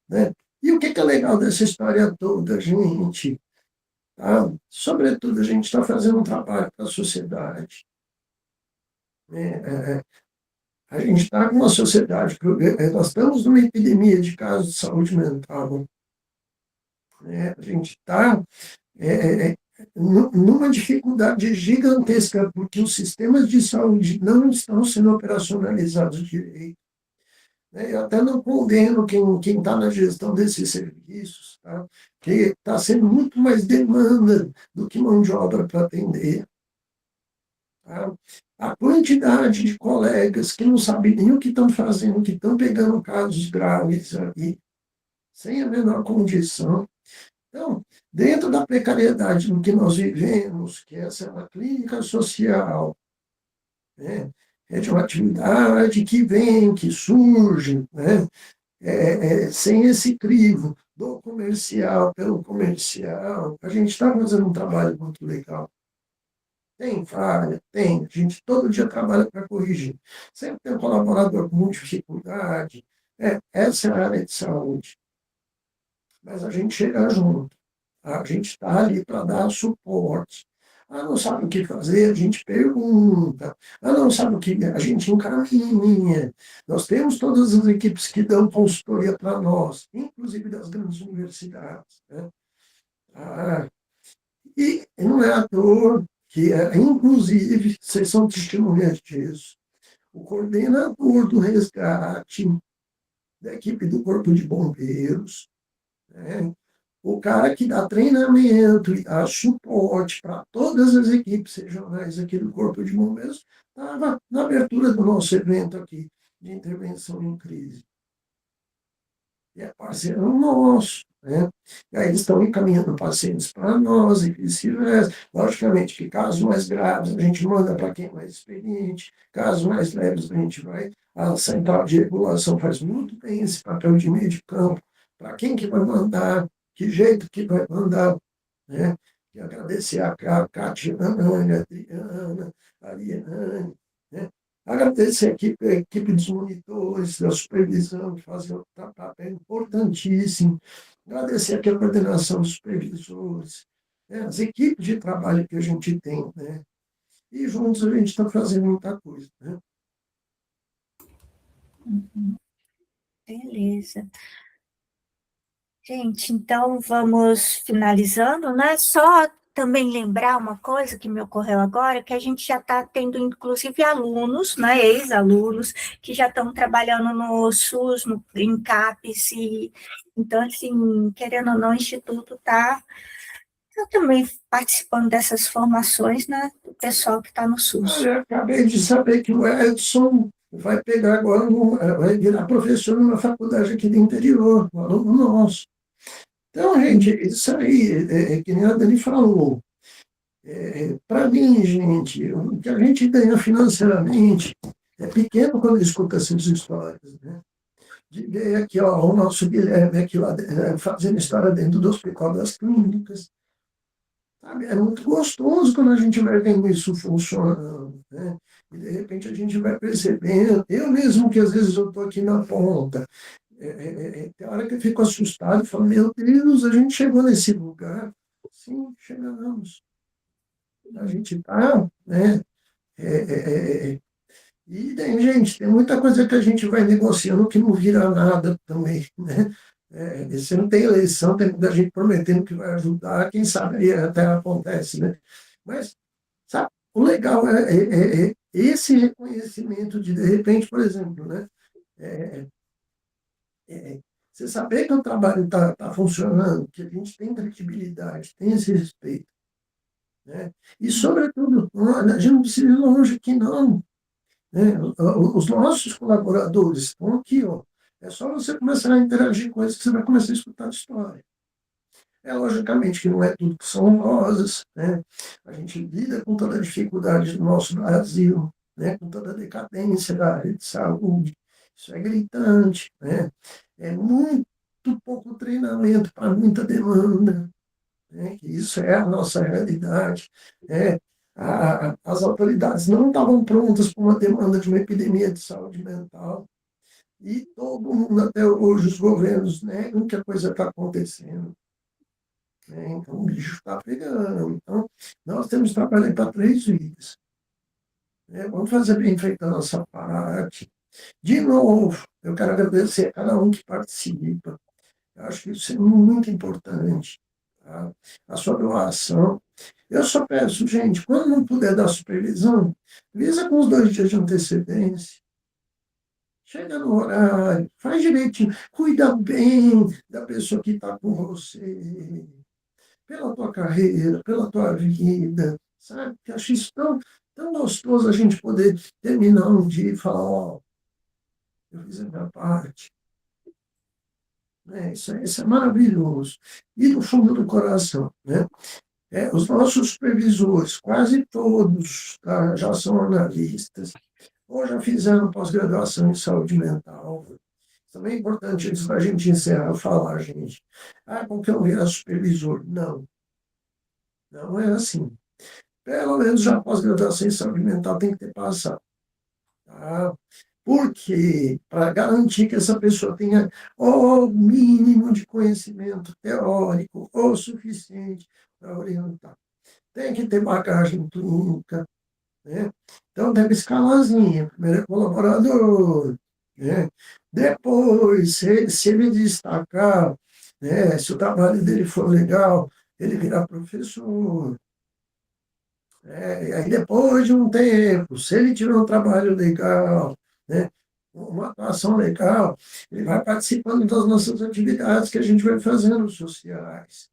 Né? E o que é legal dessa história toda, gente? Tá? Sobretudo, a gente está fazendo um trabalho para a sociedade. Né? A gente está com uma sociedade, nós estamos numa epidemia de casos de saúde mental. Né? A gente está numa dificuldade gigantesca, porque os sistemas de saúde não estão sendo operacionalizados direito. Né? Eu até não condeno quem está na gestão desses serviços, tá? Que está sendo muito mais demanda do que mão de obra para atender. Tá? A quantidade de colegas que não sabem nem o que estão fazendo, que estão pegando casos graves aí, sem a menor condição. Então, dentro da precariedade no que nós vivemos, que essa é uma clínica social, né? É de uma atividade que vem, que surge, né? Sem esse crivo do comercial pelo comercial, a gente está fazendo um trabalho muito legal. Tem falha, tem, a gente todo dia trabalha para corrigir. Sempre tem um colaborador com muita dificuldade, essa é a área de saúde. Mas a gente chega junto, a gente está ali para dar suporte. Ah, não sabe o que fazer, a gente pergunta. Ah, não sabe o que, a gente encaminha. Nós temos todas as equipes que dão consultoria para nós, inclusive das grandes universidades, né? Ah, e não é à toa que, inclusive, vocês são testemunhas disso, o coordenador do resgate, da equipe do Corpo de Bombeiros, né? O cara que dá treinamento e dá suporte para todas as equipes regionais aqui do Corpo de Bombeiros, estava na abertura do nosso evento aqui de intervenção em crise. E é parceiro nosso, né? E aí eles estão encaminhando pacientes para nós e vice-versa. Logicamente que casos mais graves a gente manda para quem é mais experiente, casos mais leves a gente vai. A central de regulação faz muito bem esse papel de meio de campo. Para quem que vai mandar, que jeito que vai mandar, né? E agradecer a Catiana, a Adriana, a Ariane, né? Agradecer a equipe dos monitores, da supervisão, que fazem um papel importantíssimo. Agradecer aqui a coordenação dos supervisores, né? As equipes de trabalho que a gente tem, né? E juntos a gente está fazendo muita coisa, né? Beleza. Gente, então vamos finalizando, né? Só também lembrar uma coisa que me ocorreu agora, que a gente já está tendo, inclusive, alunos, né, ex-alunos, que já estão trabalhando no SUS, em CAPES, então, assim, querendo ou não, o Instituto está também participando dessas formações, né, do pessoal que está no SUS. Olha, acabei de saber que o Edson vai pegar agora, vai virar professor numa faculdade aqui do interior, um aluno nosso. Então, gente, isso aí, que nem a Dani falou, para mim, gente, o que a gente ganha financeiramente é pequeno quando escuta essas histórias, né? De ver aqui, ó, o nosso Guilherme aqui lá, fazendo história dentro do Hospital das Clínicas, sabe? É muito gostoso quando a gente vai vendo isso funcionando, né? E, de repente, a gente vai percebendo, eu mesmo que às vezes eu estou aqui na ponta, tem hora que eu fico assustado e falo, meu Deus, a gente chegou nesse lugar. Sim, chegamos. A gente está, né? E tem, gente, tem muita coisa que a gente vai negociando que não vira nada também, né? Você não tem eleição, tem muita gente prometendo que vai ajudar, quem sabe aí até acontece, né? Mas, sabe, o legal é esse reconhecimento de repente, por exemplo, né? Você saber que o trabalho está funcionando, que a gente tem credibilidade, tem esse respeito, né? E, sobretudo, a gente não precisa ir longe aqui, não, né? Os nossos colaboradores estão aqui, ó. É só você começar a interagir com eles que você vai começar a escutar a história. Logicamente que não é tudo que são rosas, né? A gente lida com toda a dificuldade do nosso Brasil, né? Com toda a decadência da área de saúde. Isso é gritante, né? É muito pouco treinamento para muita demanda, né? Isso é a nossa realidade, né? As autoridades não estavam prontas para uma demanda de uma epidemia de saúde mental. E todo mundo, até hoje, os governos negam que a coisa está acontecendo, né? Então, o bicho está pegando. Então, nós temos que trabalhar para 3 vidas, né? Vamos fazer bem feita a nossa parte. De novo, eu quero agradecer a cada um que participa. Eu acho que isso é muito importante, tá? A sua doação. Eu só peço, gente, quando não puder dar supervisão, avisa com os 2 dias de antecedência. Chega no horário, faz direitinho, cuida bem da pessoa que está com você, pela tua carreira, pela tua vida, sabe? Eu acho isso tão gostoso a gente poder terminar um dia e falar, ó, eu fiz a minha parte. Isso é maravilhoso. E do fundo do coração, né? Os nossos supervisores, quase todos, tá, já são analistas, ou já fizeram pós-graduação em saúde mental. Também é importante, antes da gente encerrar, falar, gente. Como que eu virar supervisor? Não. Não é assim. Pelo menos já pós-graduação em saúde mental tem que ter passado. Tá? Porque, para garantir que essa pessoa tenha o mínimo de conhecimento teórico ou suficiente para orientar. tem que ter bagagem clínica, né? Então, tem escalazinha. Primeiro é colaborador, né? Depois, se ele destacar, né, se o trabalho dele for legal, ele virar professor. E aí, depois de um tempo, se ele tiver um trabalho legal, né, uma atuação legal, ele vai participando das nossas atividades que a gente vai fazendo sociais,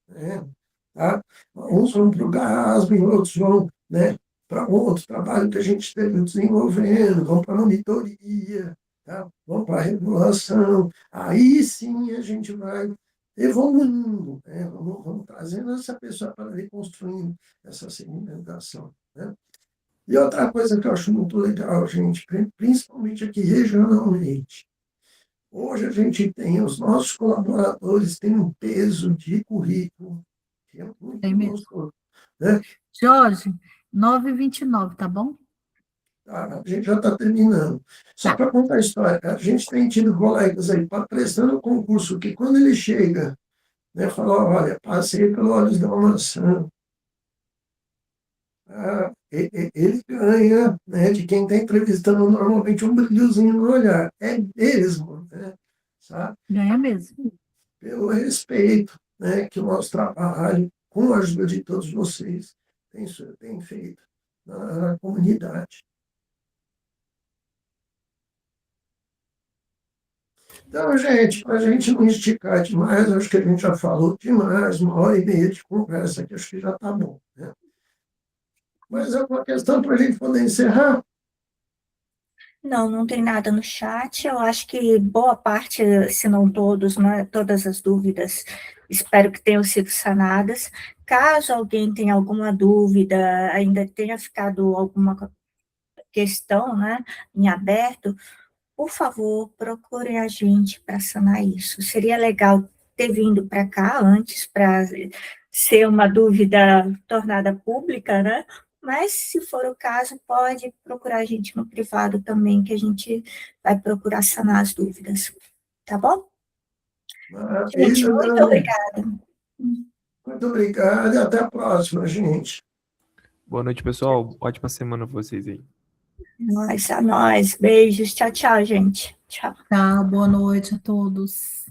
né? Tá? Uns vão para o GASB, outros vão, né, para outro trabalho que a gente esteve desenvolvendo, vão para a monitoria, tá? Vão para a regulação. Aí sim a gente vai evoluindo, né? Vamos trazendo essa pessoa para ir construindo essa segmentação, né? E outra coisa que eu acho muito legal, gente, principalmente aqui regionalmente, hoje a gente tem, os nossos colaboradores têm um peso de currículo que é muito Tem mesmo. gostoso, né? Jorge, 9h29, tá bom? A gente já está terminando. Só para contar a história, a gente tem tido colegas aí prestando concurso que quando ele chega, né, fala, olha, passei pelo Olhos da Maçã, ele ganha, né, de quem está entrevistando normalmente um brilhozinho no olhar. É mesmo, né? Sabe? Ganha mesmo. Pelo respeito, né, que o nosso trabalho, com a ajuda de todos vocês, tem feito na comunidade. Então, gente, para a gente não esticar demais, acho que a gente já falou demais, 1h30 de conversa aqui, acho que já está bom, né? Mas é uma questão para a gente poder encerrar. Não, não tem nada no chat. Eu acho que boa parte, se não todos, né, todas as dúvidas, espero que tenham sido sanadas. Caso alguém tenha alguma dúvida, ainda tenha ficado alguma questão, né, em aberto, por favor, procurem a gente para sanar isso. Seria legal ter vindo para cá antes, para ser uma dúvida tornada pública, né? Mas, se for o caso, pode procurar a gente no privado também, que a gente vai procurar sanar as dúvidas. Tá bom? Gente, Maravilha, muito Dani. obrigada. Muito obrigado e até a próxima, gente. Boa noite, pessoal. Ótima semana pra vocês aí. A nós. Beijos. Tchau, tchau, gente. Tchau. Tá, boa noite a todos.